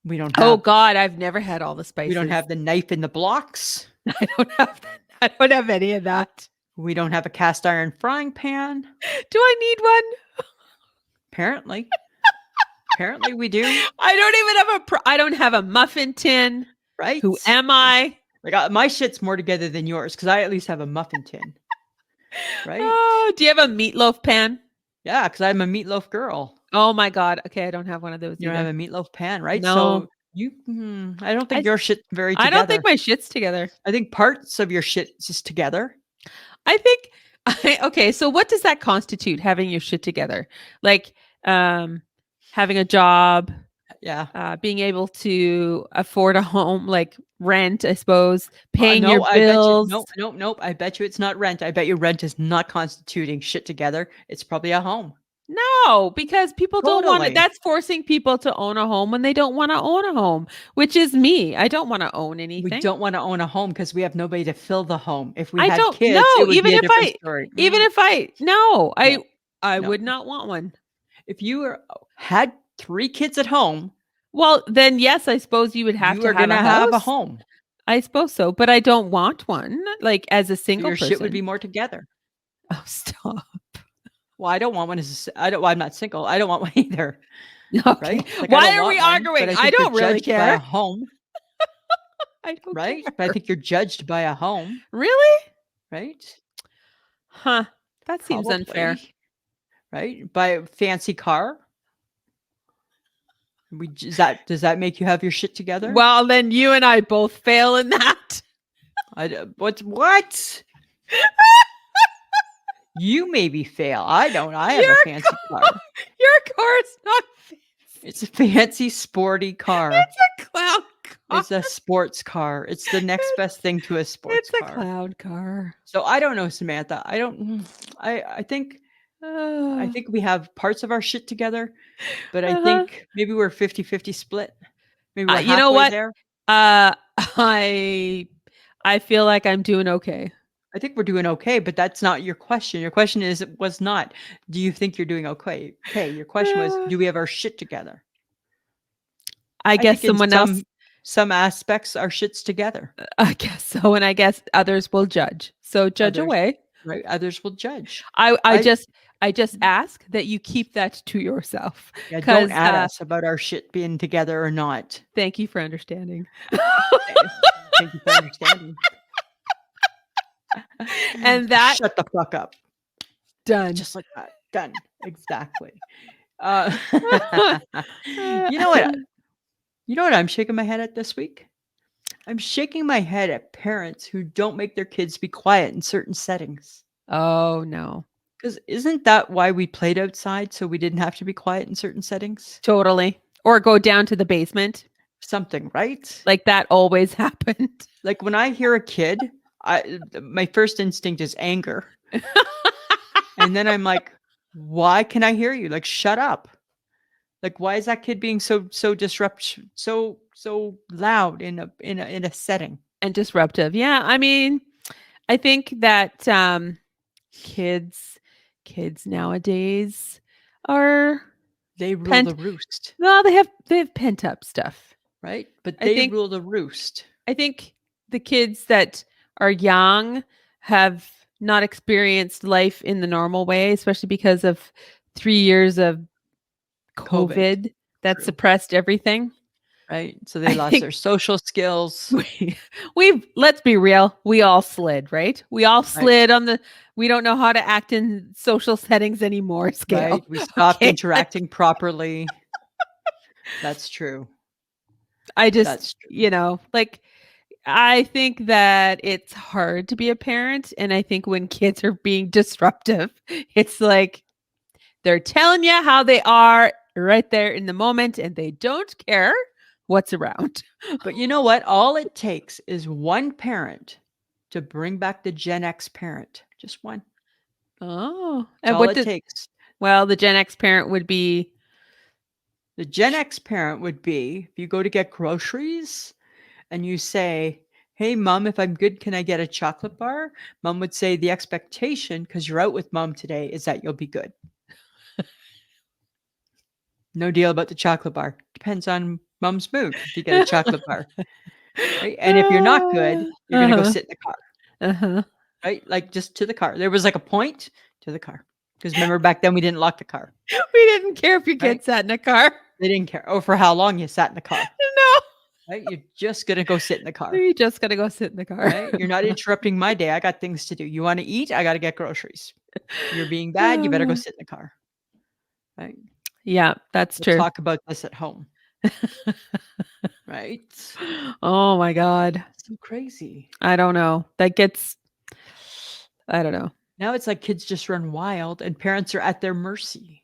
A: We don't have,
B: Oh God, I've never had all the spices.
A: we don't have the knife in the blocks.
B: I don't have. I don't have any of that.
A: We don't have a cast iron frying pan.
B: Do I need one?
A: Apparently. Apparently we do.
B: I don't even have I don't have a muffin tin.
A: Right?
B: Who am I?
A: Like my shit's more together than yours because I at least have a muffin tin. Right?
B: Oh, do you have a meatloaf pan?
A: Yeah, because I'm a meatloaf girl.
B: Oh my God. Okay, I don't have one of those.
A: You don't have a meatloaf pan, right?
B: No.
A: So I don't think your shit's very together.
B: I don't think my shit's together.
A: I think parts of your shit is together.
B: I think okay, so what does that constitute, having your shit together? Like having a job,
A: Yeah.
B: being able to afford a home, like rent, I suppose, paying
A: No,
B: your
A: I bet you,
B: bills.
A: nope. I bet you it's not rent. I bet you rent is not constituting shit together. It's probably a home.
B: No, because people don't want
A: Totally.
B: it. That's forcing people to own a home when they don't want to own a home, which is me. I don't want to own anything.
A: We don't want to own a home because we have nobody to fill the home. If we
B: I
A: had
B: don't
A: kids,
B: know.
A: it would
B: Even
A: be a
B: if
A: different story.
B: I
A: No.
B: would not want one.
A: If you had 3 kids at home,
B: Well, then yes, I suppose you would have
A: you
B: to
A: are
B: have
A: going to
B: a
A: have a
B: house.
A: home.
B: I suppose so, but I don't want one. Like as a
A: So
B: single
A: your
B: person,
A: shit would be more together.
B: Oh, stop.
A: Well, I don't want one. I'm not single. I don't want one either.
B: Okay.
A: Right? Like,
B: Why
A: I don't
B: are we
A: want one,
B: arguing?
A: but
B: I
A: think you're
B: don't really
A: judged by
B: care.
A: a home,
B: I don't
A: right?
B: care.
A: But I think you're judged by a home,
B: Really?
A: right?
B: Huh. That seems unfair.
A: Probably, right? By a fancy car. Does that make you have your shit together?
B: Well, then you and I both fail in that.
A: What? You maybe fail. I don't. I have a fancy car.
B: Your car's not fancy.
A: It's a fancy, sporty car.
B: It's a clown car.
A: It's a sports car. It's the next best thing to a sports
B: It's
A: car.
B: a clown car.
A: So I don't know, Samantha. I think we have parts of our shit together, but I think maybe we're 50-50 split. Maybe we're
B: you know
A: halfway
B: what?
A: there.
B: I feel like I'm doing okay.
A: I think we're doing okay, but that's not your question. Your question was not, do you think you're doing okay? Okay, your question was, do we have our shit together?
B: I guess
A: think in
B: someone else.
A: Some aspects, our shit's together.
B: I guess so, and I guess others will judge. So judge away.
A: Right, others will judge.
B: I just ask that you keep that to yourself.
A: Yeah, don't add us about our shit being together or not.
B: Thank you for understanding.
A: Thank you for understanding.
B: And that
A: shut the fuck up.
B: Done.
A: Just like that. Done. Exactly. You know what? You know what I'm shaking my head at this week? I'm shaking my head at parents who don't make their kids be quiet in certain settings.
B: Oh, no.
A: Because isn't that why we played outside, so we didn't have to be quiet in certain settings?
B: Totally. Or go down to the basement.
A: Something, right?
B: Like that always happened.
A: Like when I hear a kid, my first instinct is anger. And then I'm like, why can I hear you? Like, shut up. Like, why is that kid being so disrupt, so loud in a setting?
B: And disruptive. Yeah. I mean, I think that kids nowadays are
A: They rule
B: pent
A: the roost,
B: well, they have pent up stuff.
A: right? But
B: I
A: they
B: think
A: rule the roost.
B: I think the kids that are young have not experienced life in the normal way, especially because of 3 years of
A: COVID.
B: COVID that
A: True.
B: suppressed everything.
A: Right? So they
B: I
A: lost
B: think
A: their social skills.
B: we've let's be real, we all slid, right? We all
A: Right.
B: slid on the we don't know how to act in social settings anymore scale.
A: Right. We stopped
B: Okay.
A: interacting properly. That's true.
B: I just,
A: That's true.
B: like I think that it's hard to be a parent. And I think when kids are being disruptive, it's like they're telling you how they are right there in the moment and they don't care what's around.
A: But you know what? All it takes is one parent to bring back the Gen X parent. Just one.
B: Oh.
A: That's
B: And
A: all
B: what
A: it
B: did,
A: takes.
B: well, the Gen X parent would be,
A: The Gen X parent would be if you go to get groceries and you say, "Hey, mom, if I'm good, can I get a chocolate bar?" Mom would say, "The expectation, because you're out with mom today, is that you'll be good. No deal about the chocolate bar. Depends on mom's mood if you get a chocolate bar." Right? And if you're not good, you're going to go
B: uh-huh.
A: sit in the car.
B: Uh-huh.
A: Right? Like just to the car. There was like a point to the car. Because remember back then we didn't lock the car.
B: We didn't care if your
A: Right?
B: kid sat in a car.
A: They didn't care. Or for how long you sat in the car.
B: No.
A: Right? You're just going to go sit in the car.
B: You just gotta go sit in the car.
A: Right? You're not interrupting my day. I got things to do. You want to eat? I got to get groceries. You're being bad. You better go sit in the car. Right?
B: Yeah, that's
A: We'll
B: true.
A: talk about this at home. Right?
B: Oh my God.
A: So crazy.
B: I don't know. I don't know.
A: Now it's like kids just run wild and parents are at their mercy.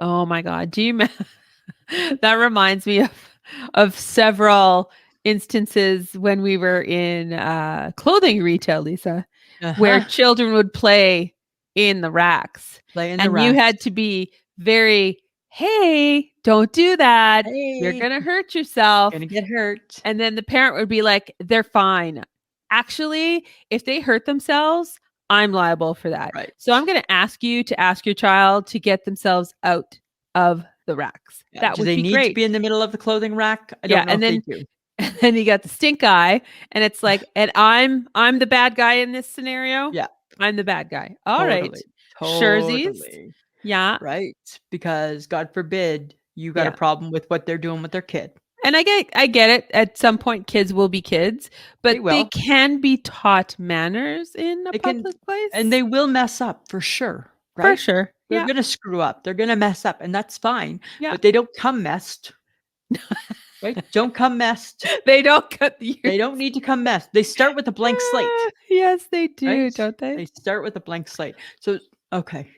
B: Oh my God. That reminds me of several instances when we were in clothing retail, Lisa, where
A: Uh-huh.
B: children would play in the racks.
A: Play in the
B: And you
A: racks.
B: had to be very, hey, don't do that. You're
A: Hey,
B: going to hurt yourself.
A: gonna get hurt.
B: And then the parent would be like, they're fine. Actually, if they hurt themselves, I'm liable for that.
A: Right.
B: So I'm going to ask you to ask your child to get themselves out of the racks.
A: Yeah.
B: That
A: Do
B: would
A: they
B: be
A: need to
B: great.
A: be in the middle of the clothing rack? I
B: Yeah.
A: don't know if they do.
B: And then you got the stink eye. And it's like, and I'm the bad guy in this scenario.
A: Yeah.
B: I'm the bad guy. All right.
A: Totally.
B: Sherzies.
A: Totally.
B: Yeah.
A: Right. Because God forbid you got a
B: Yeah.
A: problem with what they're doing with their kid.
B: And I get it. At some point, kids will be kids,
A: They
B: but they
A: will.
B: can be taught manners in a
A: They can,
B: public place.
A: and they will mess up for sure.
B: For
A: Right?
B: sure.
A: They're
B: Yeah.
A: gonna screw up. They're gonna mess up, and that's fine.
B: Yeah.
A: But they don't come messed. Right? Don't come messed.
B: They don't cut the
A: They don't need to come messed. They start with a blank slate.
B: Yes, they do,
A: Right?
B: don't they?
A: They start with a blank slate. So, okay.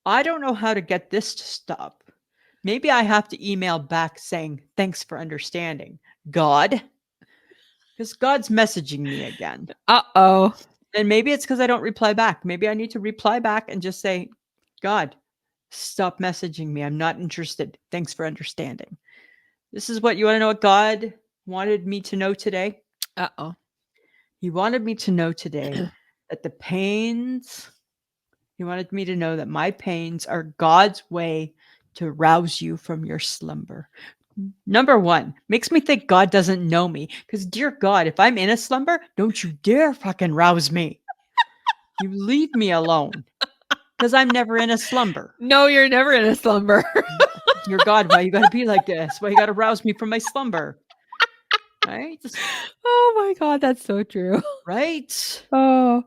A: I don't know how to get this to stop. Maybe I have to email back saying, "Thanks for understanding, God." Because God's messaging me again.
B: Uh-oh.
A: And maybe it's because I don't reply back. Maybe I need to reply back and just say, "God, stop messaging me. I'm not interested. Thanks for understanding." This is what you want to know what God wanted me to know today?
B: Uh-oh.
A: He wanted me to know today that he wanted me to know that my pains are God's way to rouse you from your slumber. Number one, makes me think God doesn't know me. Because, dear God, if I'm in a slumber, don't you dare fucking rouse me. You leave me alone. Because I'm never in a slumber.
B: No, you're never in a slumber.
A: Dear God, why you got to be like this? Why you got to rouse me from my slumber? Right?
B: Oh my God, that's so true.
A: Right?
B: Oh.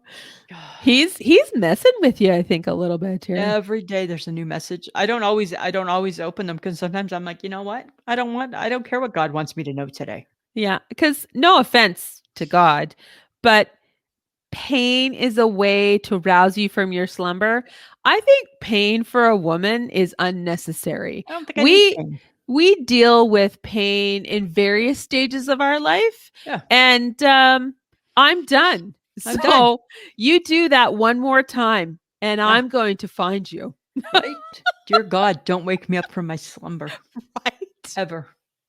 B: He's messing with you, I think, a little bit here.
A: Every day there's a new message. I don't always open them because sometimes I'm like, you know what? I don't care what God wants me to know today.
B: Yeah, because no offense to God, but pain is a way to rouse you from your slumber. I think pain for a woman is unnecessary.
A: I don't think I need pain.
B: We deal with pain in various stages of our life.
A: Yeah.
B: And I'm done
A: I'm done.
B: So you do that one more time, and
A: Yeah.
B: I'm going to find you.
A: Right? Dear God, don't wake me up from my slumber.
B: Right?
A: Ever.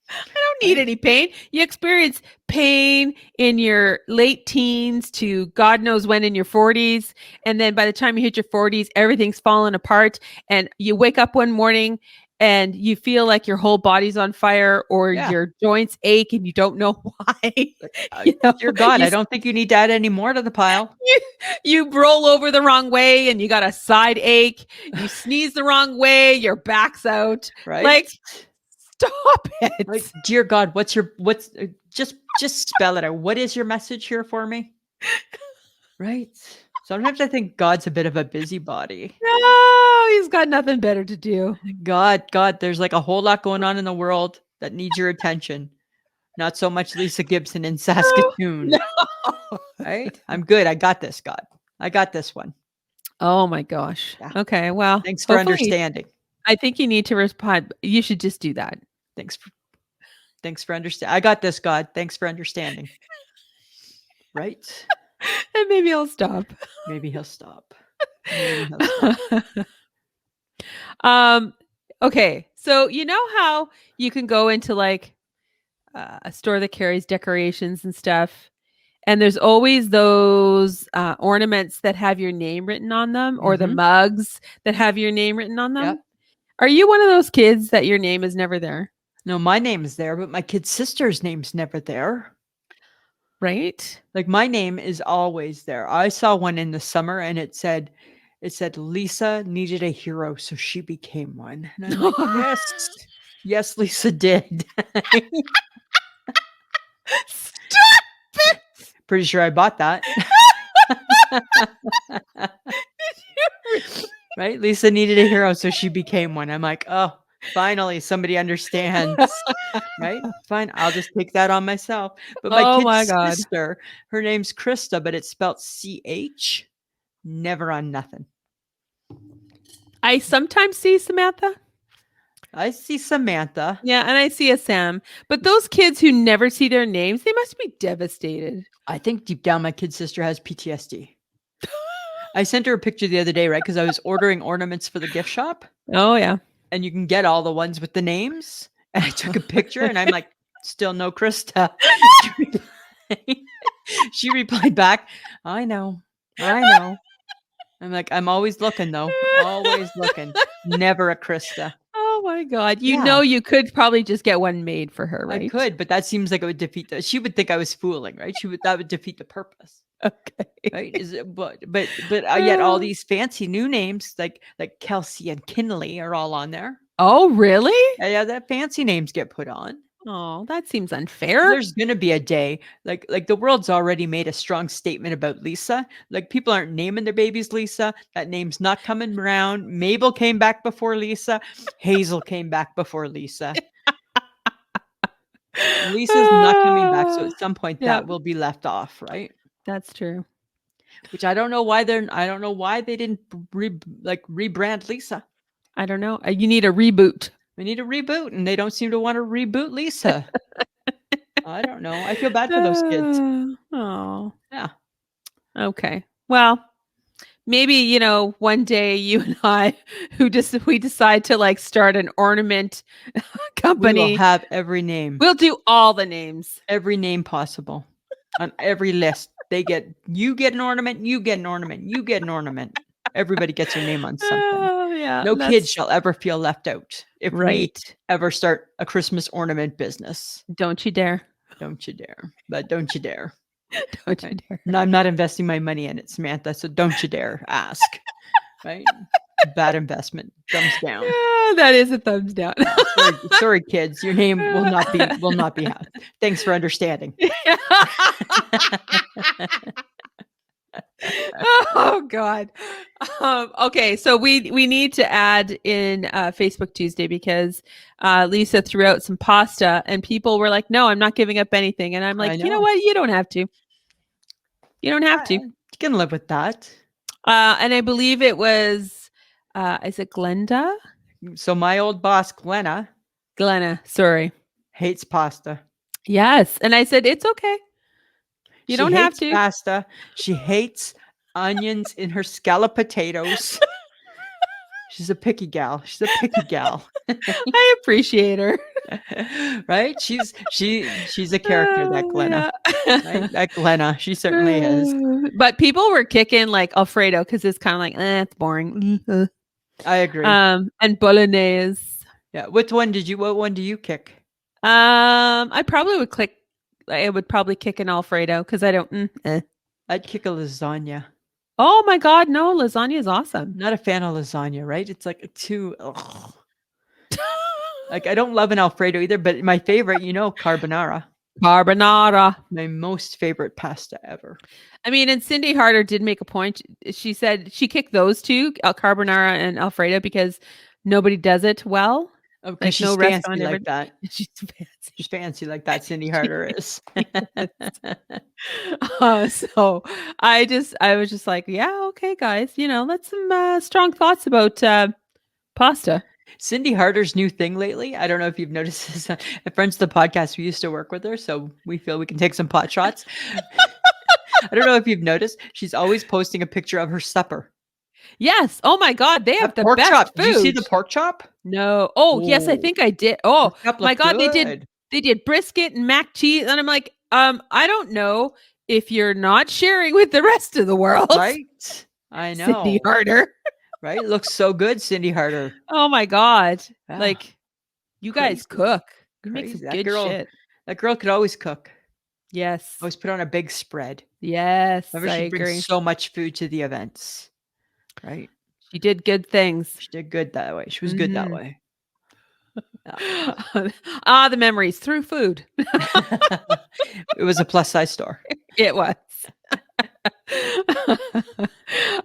B: I don't need any pain. You experience pain in your late teens to God knows when in your 40s. And then by the time you hit your 40s, everything's falling apart. And you wake up one morning and you feel like your whole body's on fire or
A: Yeah.
B: your joints ache and you don't know why.
A: Dear God,
B: you,
A: I don't think you need to add any more to the pile.
B: you roll over the wrong way and you got a side ache. You sneeze the wrong way, your back's out.
A: Right?
B: Like, stop it.
A: Like, dear God, just spell it out. What is your message here for me? Right? Sometimes I think God's a bit of a busybody.
B: No, he's got nothing better to do.
A: God, there's like a whole lot going on in the world that needs your attention. Not so much Lisa Gibson in Saskatoon.
B: No.
A: Right? I'm good. I got this, God. I got this one.
B: Oh my gosh.
A: Yeah.
B: Okay. Well,
A: Thanks for
B: hopefully-
A: understanding.
B: I think you need to respond. You should just do that.
A: Thanks for understanding. I got this, God. Thanks for understanding. Right?
B: And maybe I'll stop.
A: Maybe he'll stop. Maybe he'll stop.
B: Okay. So you know how you can go into like a store that carries decorations and stuff, and there's always those ornaments that have your name written on them, or the
A: Mhm.
B: mugs that have your name written on them.
A: Yep.
B: Are you one of those kids that your name is never there?
A: No, my name is there, but my kid's sister's name's never there.
B: Right?
A: Like my name is always there. I saw one in the summer and it said Lisa needed a hero, so she became one. And I'm like, yes. Yes, Lisa did.
B: Stop it!
A: Pretty sure I bought that. Right? Lisa needed a hero, so she became one. I'm like, oh, finally somebody understands. Right? Fine. I'll just take that on myself. But my
B: Oh
A: kid's
B: my God.
A: sister, her name's Krista, but it's spelled CH. Never on nothing.
B: I sometimes see Samantha.
A: I see Samantha.
B: Yeah, and I see a Sam. But those kids who never see their names, they must be devastated.
A: I think deep down my kid's sister has PTSD. I sent her a picture the other day, right? Because I was ordering ornaments for the gift shop.
B: Oh, yeah.
A: And you can get all the ones with the names. And I took a picture and I'm like, still no Krista. She replied back, I know. I'm like, I'm always looking though. Always looking. Never a Krista.
B: Oh my God. You
A: Yeah.
B: know you could probably just get one made for her, right?
A: I could, but that seems like it would defeat she would think I was fooling, right? That would defeat the purpose.
B: Okay.
A: Right? Is it but yet all these fancy new names like Kelsey and Kinley are all on there.
B: Oh, really?
A: Yeah, that fancy names get put on.
B: Oh, that seems unfair.
A: There's gonna be a day like the world's already made a strong statement about Lisa. Like people aren't naming their babies Lisa. That name's not coming around. Mabel came back before Lisa. Hazel came back before Lisa. Lisa's not coming back, so at some point that will be left off, right?
B: That's true.
A: Which I don't know why they didn't rebrand Lisa.
B: I don't know. You need a reboot.
A: We need a reboot, and they don't seem to want to reboot Lisa. I don't know. I feel bad for those kids.
B: Oh.
A: Yeah.
B: Okay. Well, maybe, one day you and I we decide to like start an ornament company.
A: We will have every name.
B: We'll do all the names.
A: Every name possible. On every list. You get an ornament, you get an ornament, you get an ornament. Everybody gets their name on something.
B: Oh, yeah.
A: No kid shall ever feel left out if we ever start a Christmas ornament business.
B: Don't you dare.
A: Don't you dare. But don't you dare.
B: Don't you dare.
A: No, I'm not investing my money in it, Samantha. So don't you dare ask. Right? Bad investment. Thumbs down.
B: Yeah, that is a thumbs down.
A: Sorry, kids. Your name will not be had. Thanks for understanding.
B: Oh God. Okay, so we need to add in Facebook Tuesday because Lisa threw out some pasta and people were like, "No, I'm not giving up anything." And I'm like, "You know what? You don't have to. You don't have to.
A: You can live with that."
B: And I believe it was is it Glenda?
A: So my old boss, Glenna,
B: sorry,
A: hates pasta.
B: Yes, and I said it's okay. You
A: She
B: don't have
A: hates
B: to.
A: pasta. She hates onions in her scallop potatoes. She's a picky gal. She's a picky gal.
B: I appreciate her.
A: Right? She's a character, that Glenna.
B: Yeah.
A: Right? That Glenna. She certainly is.
B: But people were kicking like Alfredo because it's kind of like, it's boring.
A: I agree.
B: And bolognese.
A: Yeah. What one do you kick?
B: I would probably kick an Alfredo because I don't.
A: I'd kick a lasagna.
B: Oh my God, no, lasagna is awesome.
A: Not a fan of lasagna, right? It's like too. Ugh. Like I don't love an Alfredo either, but my favorite, carbonara.
B: Carbonara.
A: My most favorite pasta ever.
B: I mean, and Cindy Harder did make a point. She said she kicked those two, carbonara and Alfredo, because nobody does it well.
A: Oh, because she's
B: no
A: fancy
B: restaurant ever.
A: like that.
B: She's fancy.
A: She's fancy like that. Cindy Harder is.
B: So I was just like, yeah, okay, guys, let's some strong thoughts about pasta.
A: Cindy Harder's new thing lately. I don't know if you've noticed this. At Friends of the Podcast, we used to work with her, so we feel we can take some pot shots. I don't know if you've noticed. She's always posting a picture of her supper.
B: Yes. Oh my God, they have the
A: pork
B: best
A: chop.
B: food.
A: Did you see the pork chop?
B: No. Oh, yes, I think I did. Oh my God,
A: good.
B: they did brisket and mac cheese, and I'm like, I don't know if you're not sharing with the rest of the world,
A: right? I know.
B: Cindy Harder.
A: Right? Looks so good, Cindy Harder.
B: Oh my God.
A: Yeah.
B: Like, you guys cook. You make
A: Crazy.
B: some good shit.
A: That girl could always cook.
B: Yes.
A: Always put on a big spread.
B: Yes.
A: Remember,
B: I
A: she
B: agree.
A: brings so much food to the events. Right?
B: She did good things.
A: She did good that way. She was good that way.
B: The memories through food.
A: It was a plus size store.
B: It was.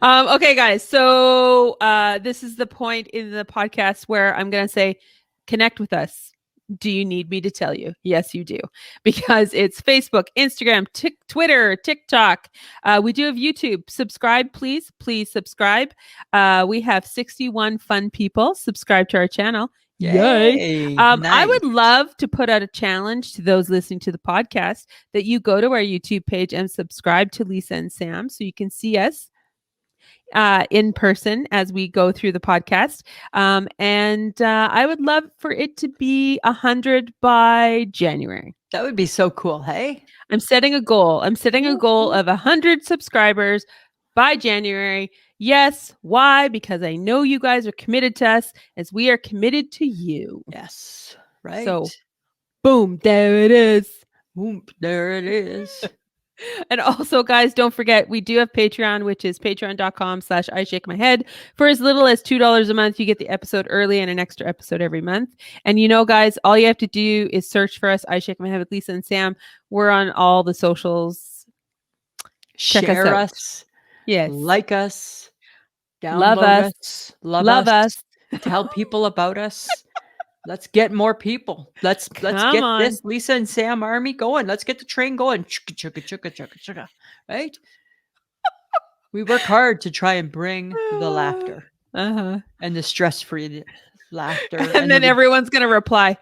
B: Okay, guys. So this is the point in the podcast where I'm going to say, connect with us. Do you need me to tell you? Yes, you do. Because it's Facebook, Instagram, Twitter, TikTok. We do have YouTube. Subscribe, please. Please subscribe. We have 61 fun people subscribe to our channel. Yay.
A: Nice.
B: I would love to put out a challenge to those listening to the podcast that you go to our YouTube page and subscribe to Lisa and Sam so you can see us in person as we go through the podcast. And I would love for it to be 100 by January.
A: That would be so cool. Hey,
B: I'm setting a goal. I'm setting a goal of 100 subscribers by January. Yes. Why? Because I know you guys are committed to us as we are committed to you.
A: Yes. Right.
B: So, boom, there it is.
A: Boom, there it is.
B: And also, guys, don't forget, we do have Patreon, which is patreon.com/IShakeMyHead. For as little as $2 a month, you get the episode early and an extra episode every month. And guys, all you have to do is search for us, I Shake My Head with Lisa and Sam. We're on all the socials.
A: Share us.
B: Yes.
A: Like us.
B: Download
A: us. Love us. Tell people about us. Let's get more people. Let's get this Lisa and Sam army going. Let's get the train going. Right? We work hard to try and bring the laughter and the stress-free laughter.
B: And then everyone's going to reply,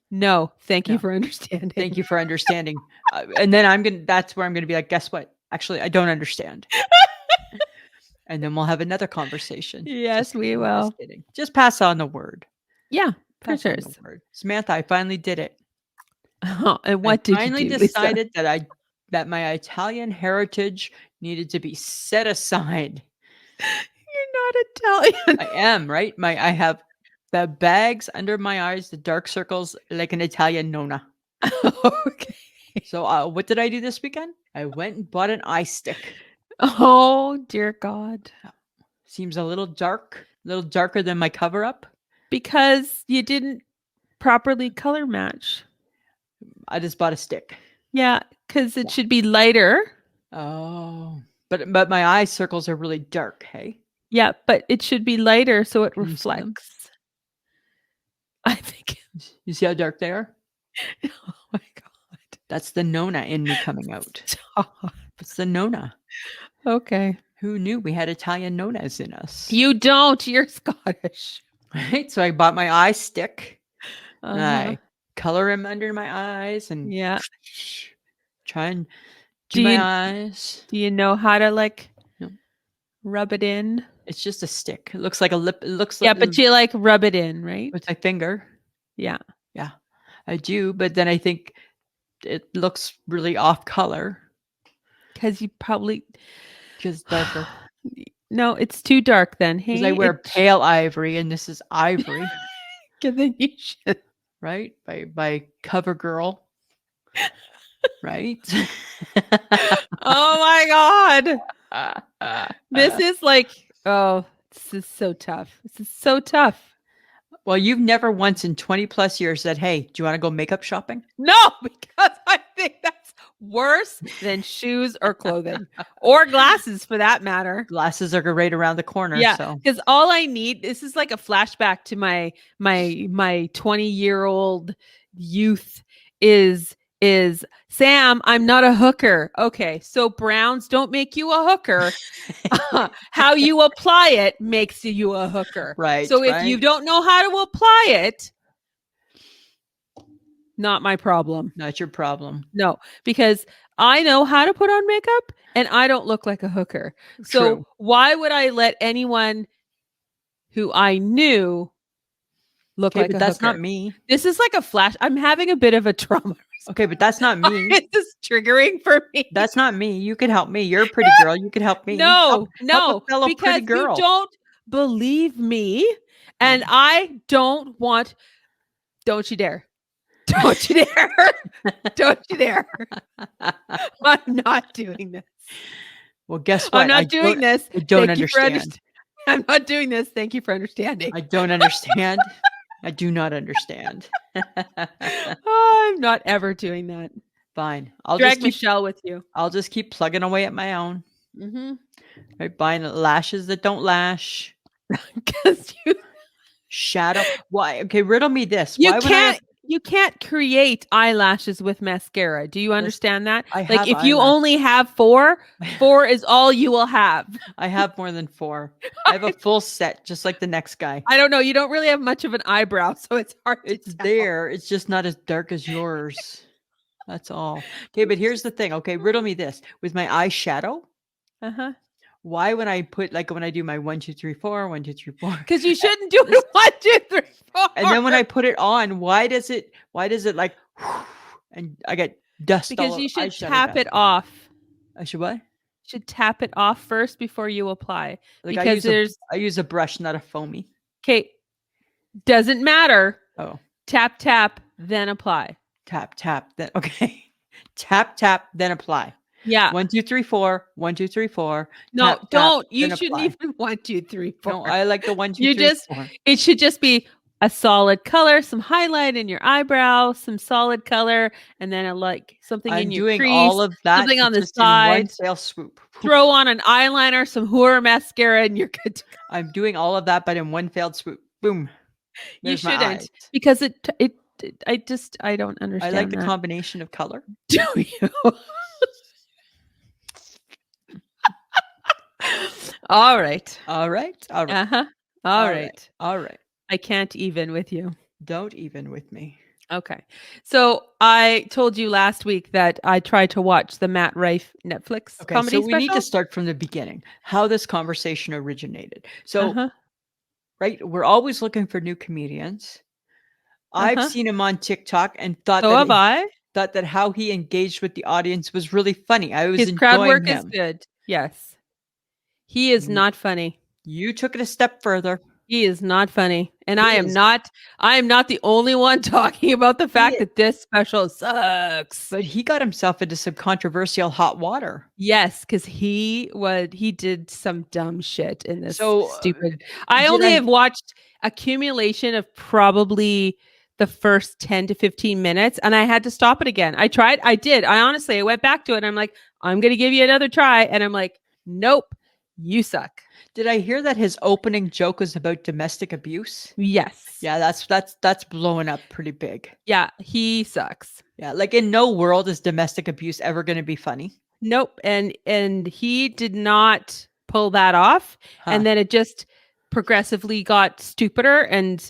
B: no, thank you for understanding.
A: Thank you for understanding. And then that's where I'm going to be like, guess what? Actually, I don't understand. And then we'll have another conversation.
B: Yes, we will.
A: Just kidding. Just pass on the word.
B: Yeah.
A: Pictures. Samantha, I finally did it.
B: Oh, and what did you do? I
A: finally decided that my Italian heritage needed to be set aside.
B: You're not Italian.
A: I am, right? I have the bags under my eyes, the dark circles, like an Italian nonna.
B: Okay.
A: So what did I do this weekend? I went and bought an eye stick.
B: Oh, dear God.
A: Seems a little darker than my cover up.
B: Because you didn't properly color match.
A: I just bought a stick.
B: Yeah, because it should be lighter.
A: Oh, but my eye circles are really dark, hey?
B: Yeah, but it should be lighter so it reflects. I think.
A: You see how dark they are?
B: Oh my God.
A: That's the Nona in me coming out.
B: Stop.
A: It's the Nona.
B: Okay.
A: Who knew we had Italian Nonas in us?
B: You don't. You're Scottish.
A: Right? So I bought my eye stick. And I color him under my eyes and try and Do my eyes.
B: Do you know how to like
A: No.
B: rub it in?
A: It's just a stick. It looks like a lip. It looks
B: Yeah,
A: like
B: but you like rub it in, right?
A: with my finger.
B: Yeah.
A: Yeah, I do. But then I think it looks really off color
B: Because you probably
A: because darker.
B: no, it's too dark then.
A: Because
B: Hey,
A: I wear pale ivory and this is ivory,
B: then you should.
A: right? By CoverGirl, right?
B: Oh my god. This is like, oh, this is so tough. This is so tough.
A: Well, you've never once in 20 plus years said, "Hey, do you want to go makeup shopping?"
B: No, because I think that's worse than shoes or clothing or glasses for that matter.
A: Glasses are right around the corner.
B: Yeah,
A: So
B: because all I need, this is like a flashback to my 20-year-old youth is Sam, I'm not a hooker. Okay, so browns don't make you a hooker. How you apply it makes you a hooker.
A: Right.
B: So if you don't know how to apply it, not my problem.
A: Not your problem.
B: No, because I know how to put on makeup and I don't look like a hooker. So
A: True.
B: why would I let anyone who I knew look like
A: but
B: a
A: that's
B: hooker?
A: not me.
B: This is like a flash. I'm having a bit of a trauma.
A: Okay, but that's not me.
B: This is triggering for me.
A: That's not me. You can help me. You're a pretty girl. You can help me.
B: No,
A: help a fellow
B: because
A: pretty girl.
B: you don't believe me, and I don't want. Don't you dare! Don't you dare! Don't you dare! I'm not doing this.
A: Well, guess what?
B: I'm not doing this.
A: I don't understand.
B: I'm not doing this. Thank you for understanding.
A: I don't understand. I do not understand.
B: I'm not ever doing that.
A: Fine. I'll
B: Drag
A: just keep,
B: Michelle with you.
A: I'll just keep plugging away at my own.
B: Mm-hmm.
A: Right, buying lashes that don't lash.
B: Because you
A: shadow. Why? Okay, riddle me this.
B: You
A: Why
B: you can't create eyelashes with mascara. Do you understand that?
A: I
B: Like
A: have
B: if you
A: eyelash.
B: only have four is all you will have.
A: I have more than 4. I have a full set, just like the next guy.
B: I don't know. You don't really have much of an eyebrow, so it's hard.
A: It's there. It's just not as dark as yours. That's all. Okay, but here's the thing. Okay, riddle me this. With my eyeshadow, why when I put like when I do my 1, 2, 3, 4, 1, 2, 3, 4?
B: Because you shouldn't do it 1, 2, 3, 4.
A: And then when I put it on, why does it like and I get dust?
B: Because you should tap it off.
A: I should what?
B: Should tap it off first before you apply.
A: Like
B: because
A: I use a brush, not a foamy.
B: Okay. Doesn't matter.
A: Oh.
B: Tap, tap, then apply.
A: Tap, tap, then okay. Tap, tap, then apply.
B: Yeah.
A: 1, 2, 3, 4. 1, 2, 3, 4.
B: No,
A: tap,
B: don't.
A: Tap,
B: you shouldn't
A: apply.
B: even 1, 2, 3, 4.
A: No, I like the 1, 2, 3, 4.
B: It should just be a solid color, some highlight in your eyebrow, some solid color, and then something in your crease.
A: I'm doing all of that.
B: Something on the
A: In
B: side.
A: one fell swoop.
B: Throw on an eyeliner, some Hoover mascara, and you're good to go.
A: I'm doing all of that, but in one failed swoop. Boom.
B: There's you shouldn't, because I don't understand.
A: I like the combination of color.
B: Do you? All right.
A: All right. All right.
B: Uh-huh. All right.
A: All right.
B: I can't even with you.
A: Don't even with me.
B: Okay. So I told you last week that I tried to watch the Matt Rife Netflix comedy
A: so we
B: special.
A: need to start from the beginning, how this conversation originated. So, right, we're always looking for new comedians. I've seen him on TikTok and thought thought that how he engaged with the audience was really funny. His
B: crowd work is good. Yes. He is not funny.
A: You took it a step further.
B: He is not funny. And I am not the only one talking about the fact that this special sucks.
A: But he got himself into some controversial hot water.
B: Yes, because he did some dumb shit in this stupid. I have watched accumulation of probably the first 10 to 15 minutes, and I had to stop it again. I honestly, I went back to it and I'm like, I'm going to give you another try. And I'm like, nope, you suck.
A: Did I hear that his opening joke was about domestic abuse?
B: Yes.
A: Yeah, that's blowing up pretty big.
B: Yeah, he sucks.
A: Yeah, like in no world is domestic abuse ever going to be funny.
B: Nope, and he did not pull that off, and then it just progressively got stupider and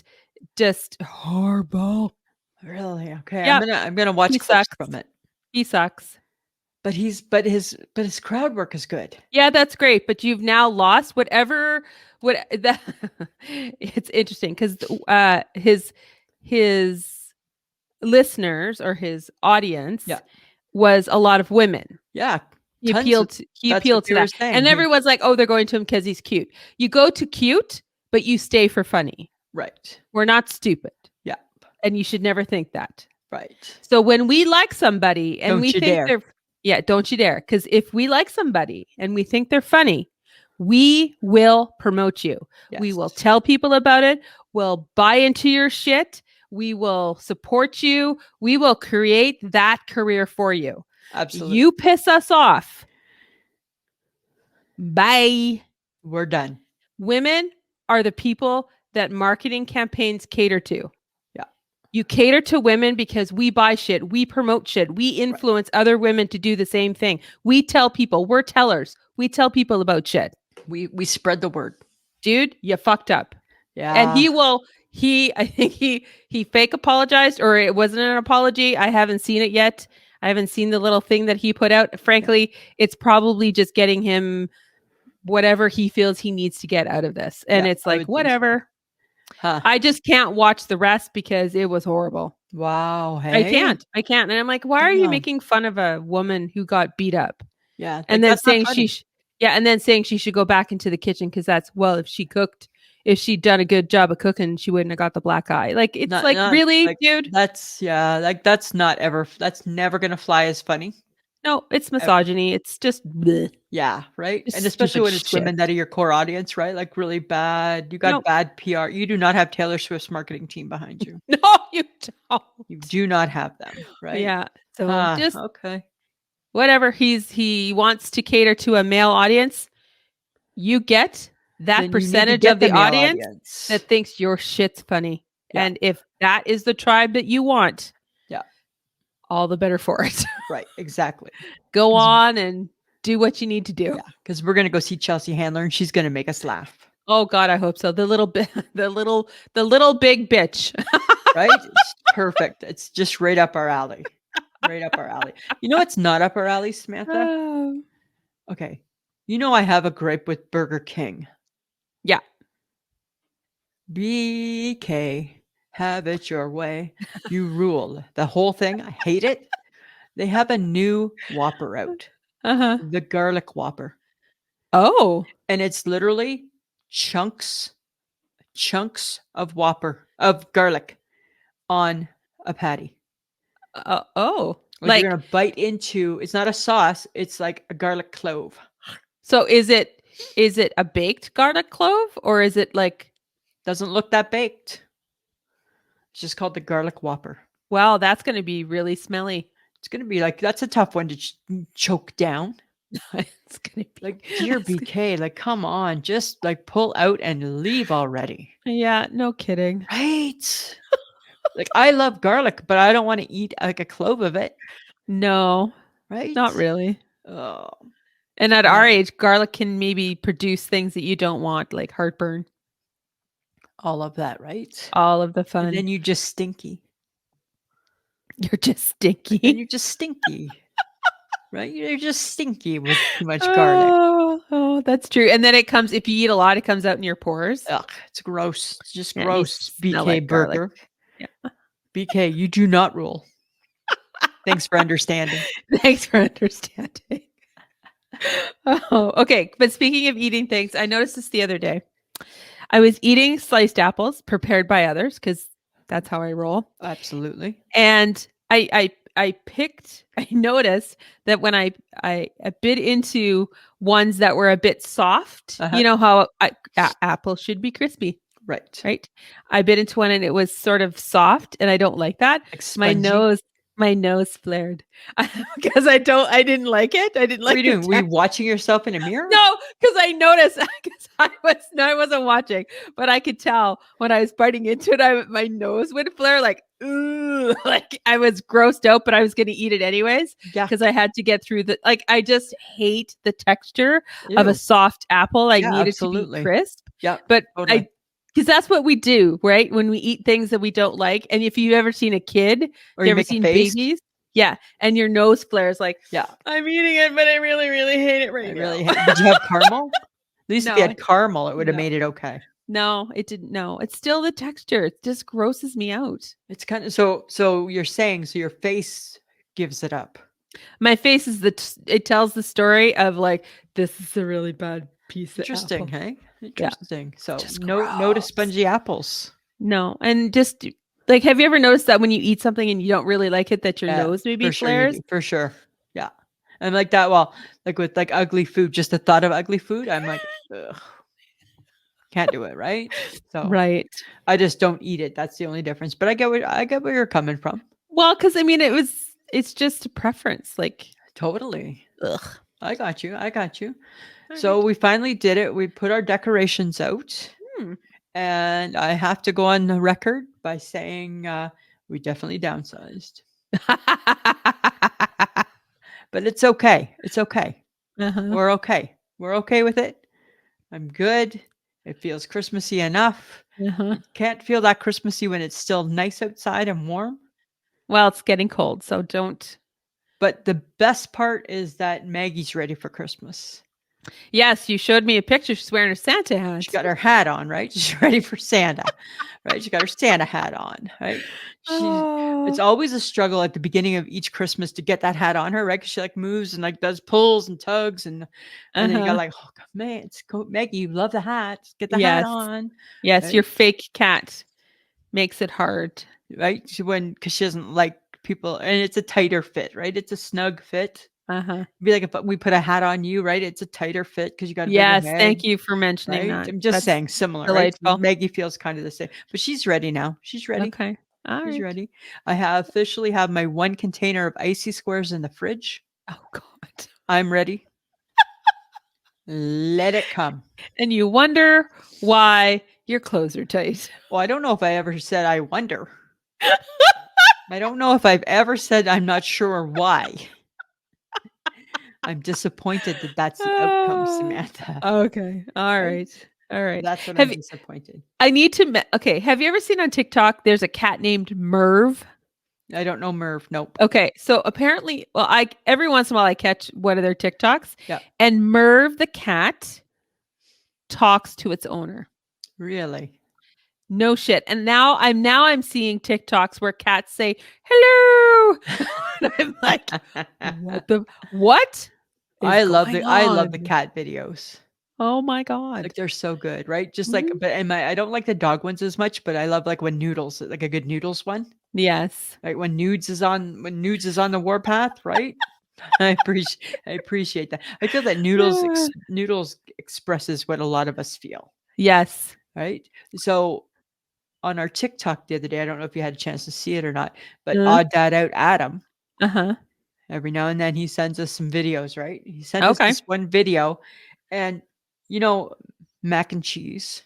B: just horrible.
A: Really? Okay.
B: Yeah.
A: I'm gonna watch clips from it.
B: He sucks.
A: But his crowd work is good.
B: Yeah, that's great, but you've now lost whatever what that it's interesting because his listeners or his audience
A: Yeah.
B: was a lot of women.
A: Yeah.
B: He
A: Tons of,
B: appealed to, he
A: that's what
B: appealed
A: they
B: to
A: were
B: that.
A: saying.
B: And everyone's like, "Oh, they're going to him because he's cute." You go to cute, but you stay for funny.
A: Right.
B: We're not stupid.
A: Yeah.
B: And you should never think that.
A: Right.
B: So when we like somebody and
A: Don't
B: we
A: you
B: think
A: dare.
B: don't you dare. Because if we like somebody and we think they're funny, we will promote you.
A: Yes.
B: We will tell people about it. We'll buy into your shit. We will support you. We will create that career for you.
A: Absolutely.
B: You piss us off. Bye.
A: We're done.
B: Women are the people that marketing campaigns cater to.
A: Yeah.
B: You cater to women because we buy shit, we promote shit, we influence other women to do the same thing. We tell people, we're tellers. We tell people about shit.
A: We spread the word.
B: Dude, you fucked up.
A: Yeah.
B: And I think he fake apologized, or it wasn't an apology. I haven't seen it yet. I haven't seen the little thing that he put out. Frankly, it's probably just getting him whatever he feels he needs to get out of this. And it's like, whatever. So.
A: Huh.
B: I just can't watch the rest because it was horrible.
A: Wow. Hey?
B: I can't. And I'm like, why are you making fun of a woman who got beat up?
A: Yeah. Like,
B: and then saying and then saying she should go back into the kitchen because if she'd done a good job of cooking, she wouldn't have got the black eye. Like, it's really,
A: like,
B: dude.
A: That's never going to fly as funny.
B: No, it's misogyny. Ever. It's just bleh.
A: Yeah, right. Just and especially when it's women that are your core audience, right? Like really bad. You got bad PR. You do not have Taylor Swift's marketing team behind you.
B: No, you don't.
A: You do not have them, right?
B: Yeah. So just
A: okay.
B: Whatever he wants to cater to a male audience, you get that then percentage of the audience that thinks your shit's funny. Yeah. And if that is the tribe that you want, all the better for it.
A: Right, exactly.
B: Go on and do what you need to do.
A: Yeah, because we're gonna go see Chelsea Handler and she's gonna make us laugh.
B: Oh God, I hope so. The little big bitch.
A: Right? It's perfect. It's just right up our alley. Right up our alley. You know what's not up our alley, Samantha? Okay. You know I have a gripe with Burger King.
B: Yeah.
A: BK. Have it your way. You rule. The whole thing. I hate it. They have a new Whopper out. The garlic Whopper.
B: Oh.
A: And it's literally chunks of garlic on a patty.
B: Oh.
A: Like you're going to bite into, it's not a sauce. It's like a garlic clove.
B: So is it a baked garlic clove or is it like?
A: Doesn't look that baked. It's just called the garlic Whopper.
B: Wow, that's going to be really smelly.
A: It's going to be like, that's a tough one to choke down.
B: It's going to be
A: like, dear BK, like, come on, just like pull out and leave already.
B: Yeah, no kidding.
A: Right. Like, I love garlic, but I don't want to eat like a clove of it.
B: No.
A: Right.
B: Not really.
A: Oh.
B: And at our age, garlic can maybe produce things that you don't want, like heartburn.
A: All of that, right?
B: All of the fun.
A: And then you just stinky.
B: You're just stinky.
A: And you're just stinky. Right? You're just stinky with too much garlic.
B: Oh, that's true. And then if you eat a lot, it comes out in your pores.
A: Ugh, it's gross. It's just gross. BK burger.
B: Yeah.
A: BK, you do not rule. Thanks for understanding.
B: Thanks for understanding. Oh, okay. But speaking of eating things, I noticed this the other day. I was eating sliced apples prepared by others because that's how I roll.
A: Absolutely.
B: And I noticed that when I bit into ones that were a bit soft, you know how apple should be crispy. Right. I bit into one and it was sort of soft and I don't like that.
A: Like
B: my nose flared because I didn't like it. I didn't like it.
A: What are you doing? Were you watching yourself in a mirror?
B: No, because I noticed because I wasn't watching, but I could tell when I was biting into it, my nose would flare like, ooh, like I was grossed out, but I was going to eat it anyways. Yeah. Because I had to get through I just hate the texture of a soft apple. I need it to be crisp.
A: Yeah.
B: But totally. Because that's what we do, right? When we eat things that we don't like. And if you've ever seen a kid,
A: or
B: you ever seen babies? Yeah, and your nose flares like,
A: Yeah.
B: I'm eating it, but I really, really hate it right
A: I
B: now.
A: really hate Did you have caramel? At least if you
B: No,
A: had caramel, it would have
B: no.
A: made it okay.
B: No, it didn't. No, it's still the texture. It just grosses me out.
A: It's kind of so you're saying so your face gives it up.
B: My face is it tells the story of like, this is a really bad piece of
A: Interesting,
B: apple.
A: hey?
B: Yeah.
A: Interesting. So
B: Just
A: no to
B: gross.
A: spongy apples.
B: No, and just like, have you ever noticed that when you eat something and you don't really like it, that your
A: Yeah,
B: nose maybe
A: for sure you
B: flares?
A: do. For sure. Yeah. And like that, well, like with like ugly food, just the thought of ugly food, I'm like, ugh, can't do it, right? So
B: Right.
A: I just don't eat it. That's the only difference. But I get where you're coming from.
B: Well, because I mean, it's just a preference. Like,
A: Totally.
B: ugh.
A: I got you. I got you.
B: All
A: So
B: right.
A: we finally did it. We put our decorations out.
B: Hmm.
A: And I have to go on the record by saying we definitely downsized. But it's okay. It's okay.
B: Uh-huh.
A: We're okay. We're okay with it. I'm good. It feels Christmassy enough.
B: Uh-huh.
A: It can't feel that Christmassy when it's still nice outside and warm.
B: Well, it's getting cold, so don't.
A: But the best part is that Maggie's ready for Christmas.
B: Yes, you showed me a picture. She's wearing her Santa hat.
A: She got her hat on, right? She's ready for Santa, right? She got her Santa hat on, right? It's
B: Oh.
A: always a struggle at the beginning of each Christmas to get that hat on her, right? Because she like moves and like does pulls and tugs and then you got
B: Uh-huh.
A: like, oh man, it's Maggie, you love the hat, get the hat
B: Yes.
A: on,
B: Yes, your
A: right?
B: fake cat makes it hard.
A: Right? Because she doesn't like people, and it's a tighter fit, right? It's a snug fit.
B: Uh-huh.
A: Be like if we put a hat on you, right? It's a tighter fit because you got a bigger
B: Yes,
A: head.
B: thank you for mentioning
A: Right?
B: that.
A: I'm just
B: That's
A: saying similar, right?
B: delightful.
A: Maggie feels kind of the same, but she's ready now. She's ready.
B: Okay. All
A: She's
B: right.
A: ready. I have officially have my one container of icy squares in the fridge.
B: Oh God.
A: I'm ready. Let it come.
B: And you wonder why your clothes are tight.
A: Well, I don't know if I ever said I wonder. I don't know if I've ever said I'm not sure why. I'm disappointed that that's the outcome, Samantha.
B: Okay. All
A: Right?
B: right. All right.
A: That's what
B: Have
A: I'm
B: you,
A: disappointed.
B: I need to okay, have you ever seen on TikTok there's a cat named Merv?
A: I don't know Merv. Nope.
B: Okay, so apparently, well, I every once in a while I catch one of their TikToks,
A: Yeah.
B: and Merv the cat talks to its owner.
A: Really?
B: No shit. And now I'm seeing TikToks where cats say hello. And I'm like, what is
A: I love
B: going
A: I love the
B: on?
A: cat videos.
B: Oh my god.
A: Like they're so good, right? Just like
B: Mhm.
A: but and I don't like the dog ones as much, but I love like when Noodles, like a good Noodles one.
B: Yes.
A: Right? When Nudes is on the warpath, right? I appreciate that. I feel that Noodles expresses what a lot of us feel,
B: Yes.
A: right? So on our TikTok the other day, I don't know if you had a chance to see it or not, but
B: Uh,
A: Odd Dad Out Adam,
B: uh-huh.
A: every now and then he sends us some videos, right? He sent us
B: Okay.
A: this one video and you know, mac and cheese.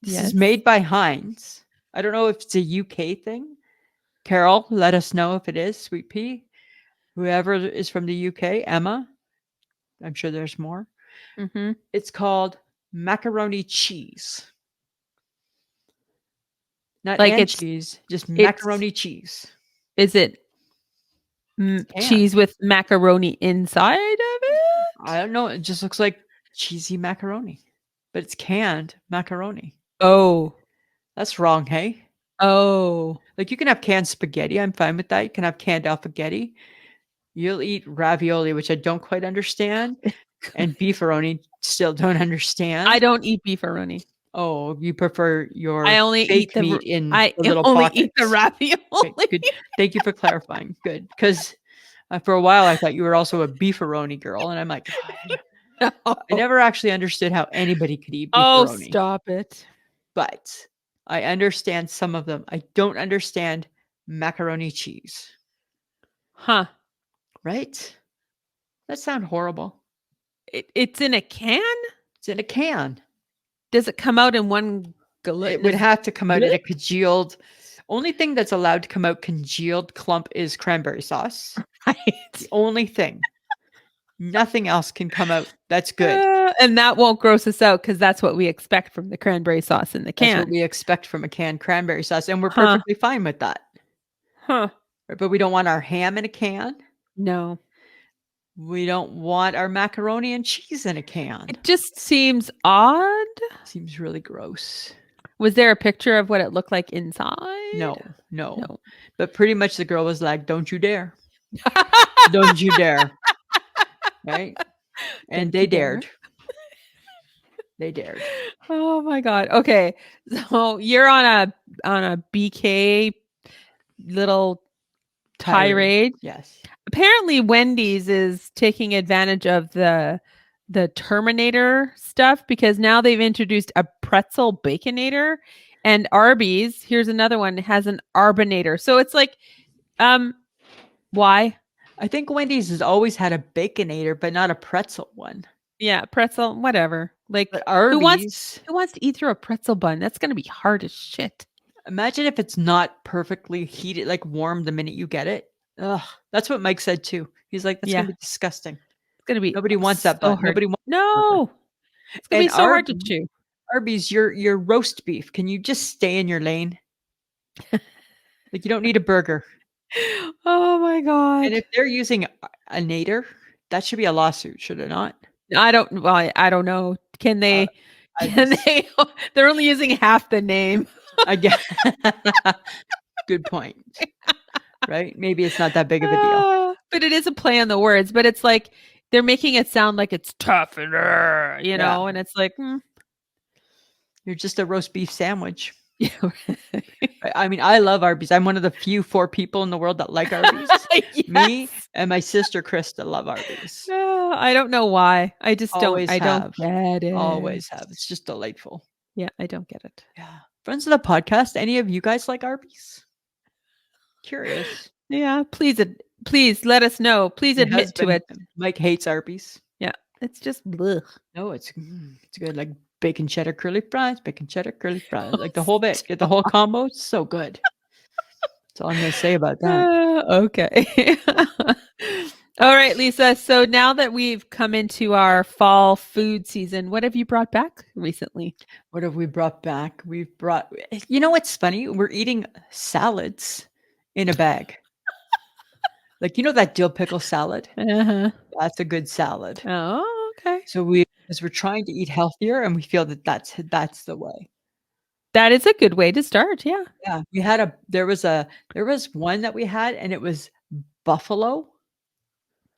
A: This is
B: Yes.
A: made by Heinz. I don't know if it's a UK thing. Carol, let us know if it is, Sweet Pea. Whoever is from the UK, Emma. I'm sure there's more.
B: Mhm.
A: It's called macaroni cheese. Not
B: Like
A: and cheese, just
B: it's
A: macaroni cheese.
B: is it
A: And
B: cheese with macaroni inside of it?
A: I don't know. It just looks like cheesy macaroni, but it's canned macaroni.
B: Oh.
A: That's wrong, hey?
B: Oh.
A: Like you can have canned spaghetti. I'm fine with that. You can have canned alphagetti. You'll eat ravioli, which I don't quite understand, and beefaroni, still don't
B: I
A: understand.
B: don't eat beefaroni.
A: Oh, you prefer
B: I
A: your
B: only eat
A: fake meat in
B: I
A: the little
B: only eat the
A: pockets.
B: ravioli.
A: Okay, good. Thank you for clarifying. Good, because for a while I thought you were also a beefaroni girl, and I'm like, God, I
B: No.
A: never actually understood how anybody could eat
B: Oh,
A: beefaroni,
B: stop it.
A: but I understand some of them. I don't understand macaroni cheese.
B: Huh.
A: Right? That sound horrible.
B: It's in a can?
A: It's in a can.
B: Does it come out in one
A: It would
B: gluttonous
A: have to come out in
B: blip?
A: a congealed. Only thing that's allowed to come out congealed clump is cranberry sauce. The
B: Right.
A: only thing. Nothing else can come out. That's good.
B: And that won't gross us out because that's what we expect from the cranberry sauce in the
A: That's what
B: can.
A: we expect from a canned cranberry sauce, and we're
B: Huh.
A: perfectly fine with that.
B: Huh.
A: right? But we don't want our ham in a can.
B: No.
A: We don't want our macaroni and cheese in a can.
B: It just seems odd.
A: Seems really gross.
B: Was there a picture of what it looked like inside?
A: No. But pretty much the girl was like, "Don't you dare. Don't you dare." Right? And
B: Don't
A: they
B: you dare.
A: dared. They dared.
B: Oh my god. Okay. So you're on a BK little tirade.
A: Yes.
B: Apparently Wendy's is taking advantage of the Terminator stuff because now they've introduced a pretzel baconator, and Arby's, here's another one, has an arbinator. So it's like, why?
A: I think Wendy's has always had a baconator, but not a pretzel one.
B: Yeah, pretzel, whatever. Like,
A: But
B: who
A: Arby's,
B: wants to eat through a pretzel bun? That's going to be hard as shit.
A: imagine if it's not perfectly heated, like warm the minute you get it. Ugh, that's what Mike said too. He's like, "That's gonna be disgusting.
B: It's going to be
A: Nobody wants that
B: so
A: bun.
B: hard.
A: Nobody wants that bun."
B: No, it's going to be so hard to chew.
A: Arby's, your roast beef. Can you just stay in your lane? Like you don't need a burger.
B: Oh my god!
A: And if they're using a nader, that should be a lawsuit, should it not?
B: I don't know. Can they? Can they? They're only using half the name.
A: I guess. Good point. Right? Maybe it's not that big of a deal.
B: But it is a play on the words. But it's like they're making it sound like it's tough and and it's like
A: you're just a roast beef sandwich.
B: Yeah.
A: I mean, I love Arby's. I'm one of the few 4 people in the world that like Arby's.
B: Yes.
A: Me and my sister Krista love Arby's.
B: I don't know why. I just
A: Always
B: don't. I don't get it.
A: Always have. It's just delightful.
B: Yeah, I don't get it.
A: Yeah. Friends of the podcast, any of you guys like Arby's? Curious.
B: Yeah, please let us know. Please admit to it.
A: Mike hates Arby's.
B: Yeah, it's just blech.
A: No, it's good. Like bacon cheddar curly fries, like the whole bit. Get the whole combo. It's so good. That's all I'm going to say about that.
B: Okay. All right, Lisa. So now that we've come into our fall food season, what have you brought back recently?
A: What have we brought back? You know what's funny? We're eating salads in a bag. Like, you know that dill pickle salad?
B: Uh-huh.
A: That's a good salad.
B: Oh, okay.
A: So as we're trying to eat healthier, and we feel that that's the way.
B: That is a good way to start. Yeah.
A: Yeah. We had there was one that we had, and it was buffalo.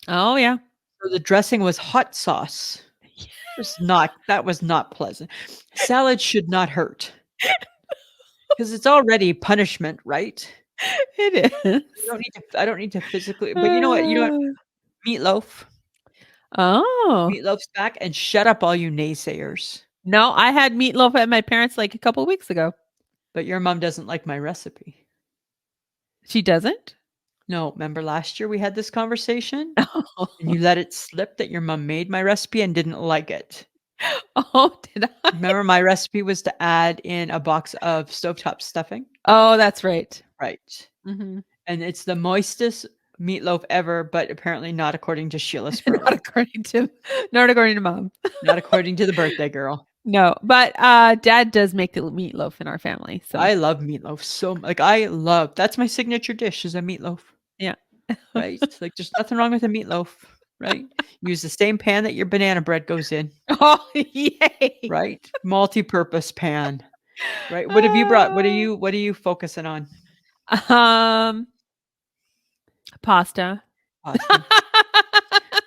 B: Oh yeah.
A: So the dressing was hot sauce. That was not pleasant. Salad should not hurt. Because it's already punishment, right?
B: It is.
A: I don't need to physically, but you know what? Meatloaf.
B: Oh.
A: Meatloaf's back, and shut up all you naysayers.
B: No, I had meatloaf at my parents' like a couple of weeks ago.
A: But your mom doesn't like my recipe.
B: She doesn't?
A: No, remember last year we had this conversation? Oh. And you let it slip that your mom made my recipe and didn't like it.
B: Oh, did I?
A: Remember my recipe was to add in a box of stovetop stuffing?
B: Oh, that's right.
A: Right.
B: Mm-hmm.
A: And it's the moistest meatloaf ever, but apparently not according to Sheila Sperling.
B: Not according to mom.
A: Not according to the birthday girl.
B: No, but Dad does make the meatloaf in our family. So
A: I love meatloaf so much. That's my signature dish is a meatloaf.
B: Yeah.
A: Right? Like there's nothing wrong with a meatloaf, right? Use the same pan that your banana bread goes in.
B: Oh, yay.
A: Right? Multi-purpose pan. Right? What have you brought? What are you focusing on?
B: Pasta.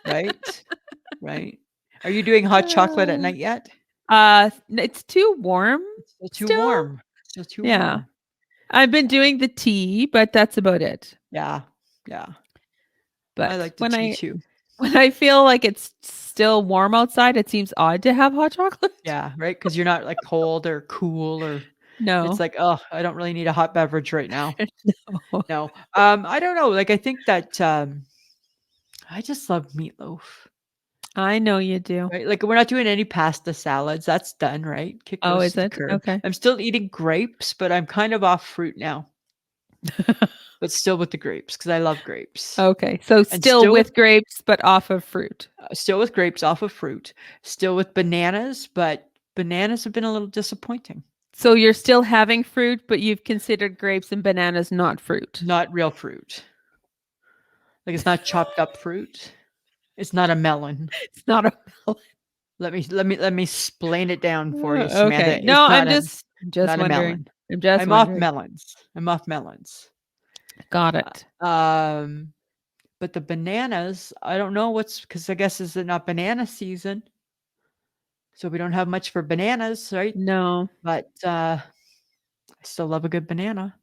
A: Right? Right. Are you doing hot chocolate at night yet?
B: It's too warm.
A: It's still too warm. Still too warm.
B: I've been doing the tea, but that's about it.
A: Yeah. Yeah.
B: But
A: I like the tea too.
B: When I feel like it's still warm outside, it seems odd to have hot chocolate.
A: Yeah, right? Because you're not like cold or cool or
B: no.
A: It's like, oh, I don't really need a hot beverage right now. No. I don't know. Like I think that I just love meatloaf.
B: I know you do.
A: Right? Like we're not doing any pasta salads. That's done, right?
B: Is it? Okay.
A: I'm still eating grapes, but I'm kind of off fruit now. But still with the grapes because I love grapes.
B: Okay. So still with grapes, but off of fruit.
A: Still with grapes, off of fruit. Still with bananas, but bananas have been a little disappointing.
B: So you're still having fruit, but you've considered grapes and bananas not fruit.
A: Not real fruit. Like it's not chopped up fruit. It's not a melon.
B: It's not a melon.
A: Let me explain it down for you, Samantha.
B: Okay.
A: It's
B: No, I'm
A: not
B: just
A: a
B: wondering.
A: melon.
B: I'm just
A: I'm off
B: wondering.
A: melons. I'm off melons.
B: Got it.
A: But the bananas, I don't know because I guess is it not banana season, so we don't have much for bananas, right?
B: No.
A: But I still love a good banana,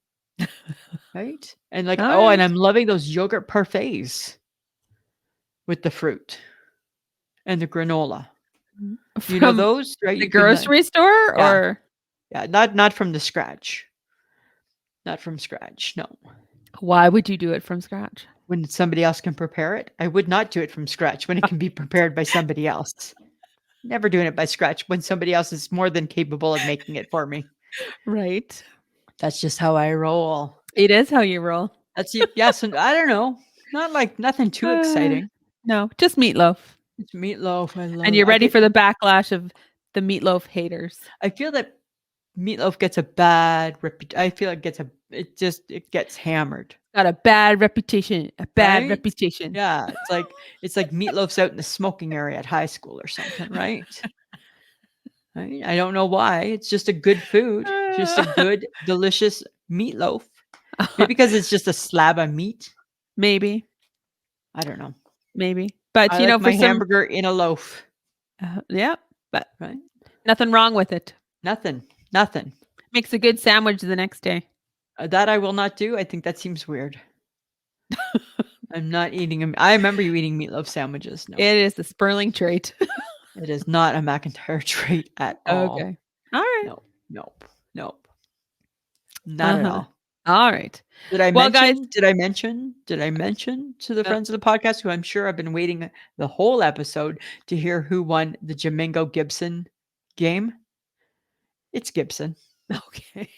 A: right? And like,
B: All
A: oh, and
B: right.
A: I'm loving those yogurt parfaits with the fruit and the granola. You know
B: From
A: those, right?
B: the
A: You can,
B: grocery store
A: yeah,
B: or
A: yeah, not from the scratch, not from scratch. No,
B: why would you do it from scratch?
A: when somebody else can prepare it, I would not do it from scratch when it can be prepared by somebody else. Never doing it by scratch when somebody else is more than capable of making it for me.
B: Right.
A: That's just how I roll.
B: It is how you roll.
A: That's yes, and I don't know, not like nothing too exciting.
B: No, just meatloaf.
A: It's meatloaf. I
B: And
A: love.
B: you're ready for the backlash of the meatloaf haters.
A: I feel that meatloaf gets a bad reputation. I feel it gets it gets hammered.
B: Got a bad reputation. A bad
A: Right?
B: reputation.
A: Yeah, it's like meatloaf's out in the smoking area at high school or something, right? Right? I don't know why. It's just a good food. Just a good, delicious meatloaf. Maybe because it's just a slab of meat.
B: Maybe.
A: I don't know.
B: Maybe. But
A: I
B: you know,
A: like
B: for
A: my
B: some
A: hamburger in a loaf.
B: yeah, but
A: Right?
B: nothing wrong with it.
A: Nothing.
B: Makes a good sandwich the next day.
A: That I will not do. I think that seems weird. I'm not eating them. I remember you eating meatloaf sandwiches. No,
B: It is the Sperling trait.
A: it is not a McIntyre trait at all.
B: Okay. All right.
A: Nope. Not at all.
B: All right.
A: Did I
B: Well,
A: mention?
B: guys,
A: Did I mention? Did I mention to the friends of the podcast who I'm sure have been waiting the whole episode to hear who won the Jamingo Gibson game? It's Gibson.
B: okay.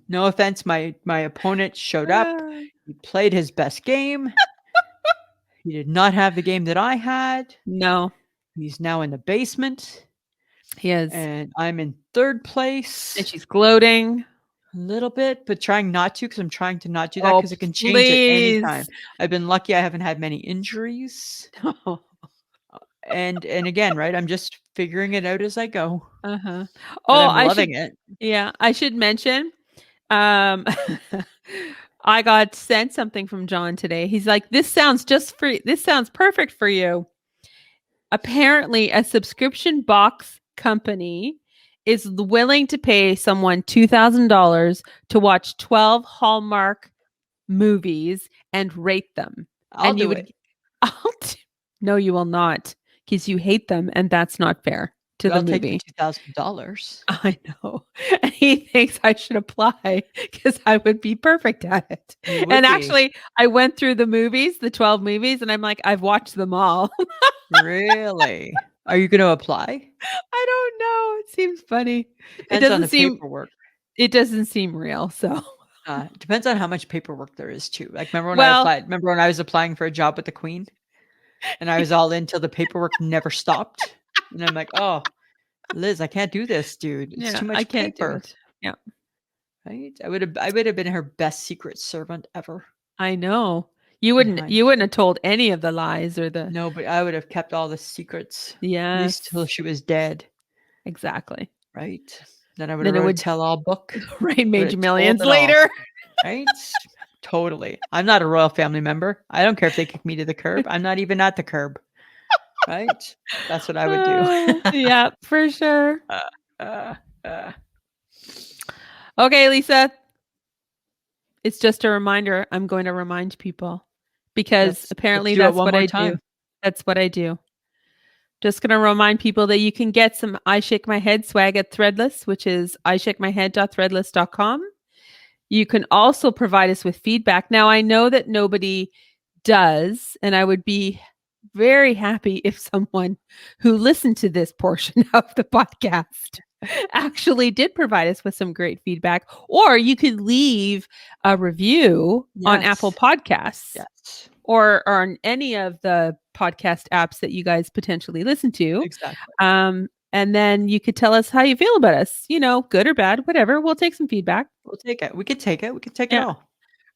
A: No offense, my opponent showed up. He played his best game. He did not have the game that I had.
B: No,
A: He's now in the basement,
B: he is.
A: and I'm in third place.
B: And she's gloating.
A: A little bit, but trying not to because I'm trying to not do that
B: Oh,
A: because it can change at any time.
B: please.
A: I've been lucky I haven't had many injuries. And again, right, I'm just figuring it out as I go,
B: Uh-huh.
A: but
B: Oh,
A: I'm loving it.
B: yeah, I should mention, um, I got sent something from John today. He's like, this sounds perfect for you. Apparently, a subscription box company is willing to pay someone $2,000 to watch 12 Hallmark movies and rate them.
A: I'll
B: And you
A: do
B: would
A: it.
B: No, you will not, because you hate them, and that's not fair to
A: But
B: the
A: I'll take the
B: movie.
A: $2,000.
B: I know. And he thinks I should apply because I would be perfect at it.
A: You would
B: And
A: be.
B: actually, I went through the movies, the 12 movies, and I'm like, I've watched them all.
A: Really? Are you gonna apply?
B: I don't know. It seems funny.
A: Depends on the paperwork.
B: It doesn't seem real. So
A: Depends on how much paperwork there is too. Like remember when I
B: well,
A: applied? Remember when I was applying for a job with the Queen? And I was all in till the paperwork never stopped. And I'm like, oh, Liz, I can't do this, dude. It's too much
B: I can't do
A: paper.
B: it. Yeah.
A: Right? I would have been her best secret servant ever.
B: I know. You wouldn't have told any of the lies or the
A: No, but I would have kept all the secrets. At
B: Yes.
A: least till she was dead.
B: Exactly.
A: Right? Then I would have wrote a tell-all book.
B: Right, made
A: Would've
B: you
A: told
B: millions
A: it all.
B: later.
A: Right? Totally. I'm not a royal family member. I don't care if they kick me to the curb. I'm not even at the curb. Right? That's what I would do.
B: Yeah, for sure.
A: uh,
B: Okay, Lisa. It's just a reminder. I'm going to remind people because apparently that's what I do. That's what I do. Just going to remind people that you can get some I Shake My Head swag at Threadless, which is ishakemyhead.threadless.com. You can also provide us with feedback. Now, I know that nobody does, and I would be very happy if someone who listened to this portion of the podcast actually did provide us with some great feedback. Or you could leave a review on Apple Podcasts.
A: Yes.
B: Or on any of the podcast apps that you guys potentially listen to.
A: Exactly.
B: And then you could tell us how you feel about us, good or bad, whatever. We'll take some feedback.
A: We'll take it. We could take it. We could take it all.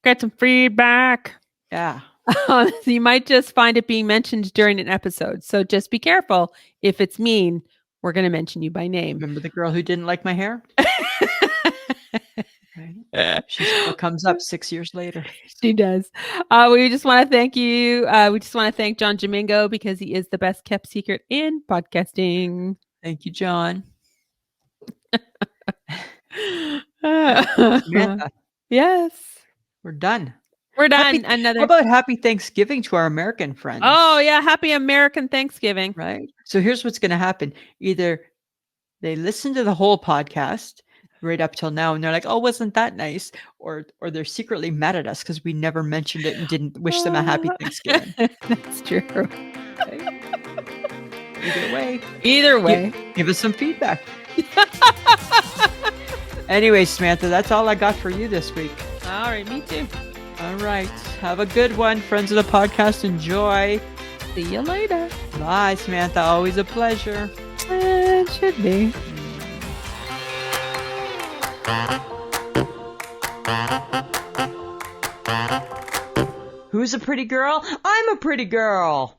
B: Get some feedback.
A: Yeah.
B: You might just find it being mentioned during an episode. So just be careful. If it's mean, we're going to mention you by name.
A: Remember the girl who didn't like my hair? Right. She still comes up 6 years later.
B: She does. We just want to thank you. We just want to thank John Domingo because he is the best kept secret in podcasting.
A: Thank you, John.
B: Samantha. Yes.
A: We're done.
B: We're done.
A: How about happy Thanksgiving to our American friends?
B: Oh, yeah. Happy American Thanksgiving.
A: Right. So here's what's going to happen. Either they listen to the whole podcast right up till now and they're like, oh, wasn't that nice? Or they're secretly mad at us because we never mentioned it and didn't wish them a happy Thanksgiving.
B: That's true.
A: Okay.
B: Either way.
A: Give us some feedback. Anyway, Samantha, that's all I got for you this week.
B: All right, me too.
A: All right. Have a good one, friends of the podcast. Enjoy.
B: See you later.
A: Bye, Samantha. Always a pleasure.
B: It should be.
A: Who's a pretty girl? I'm a pretty girl.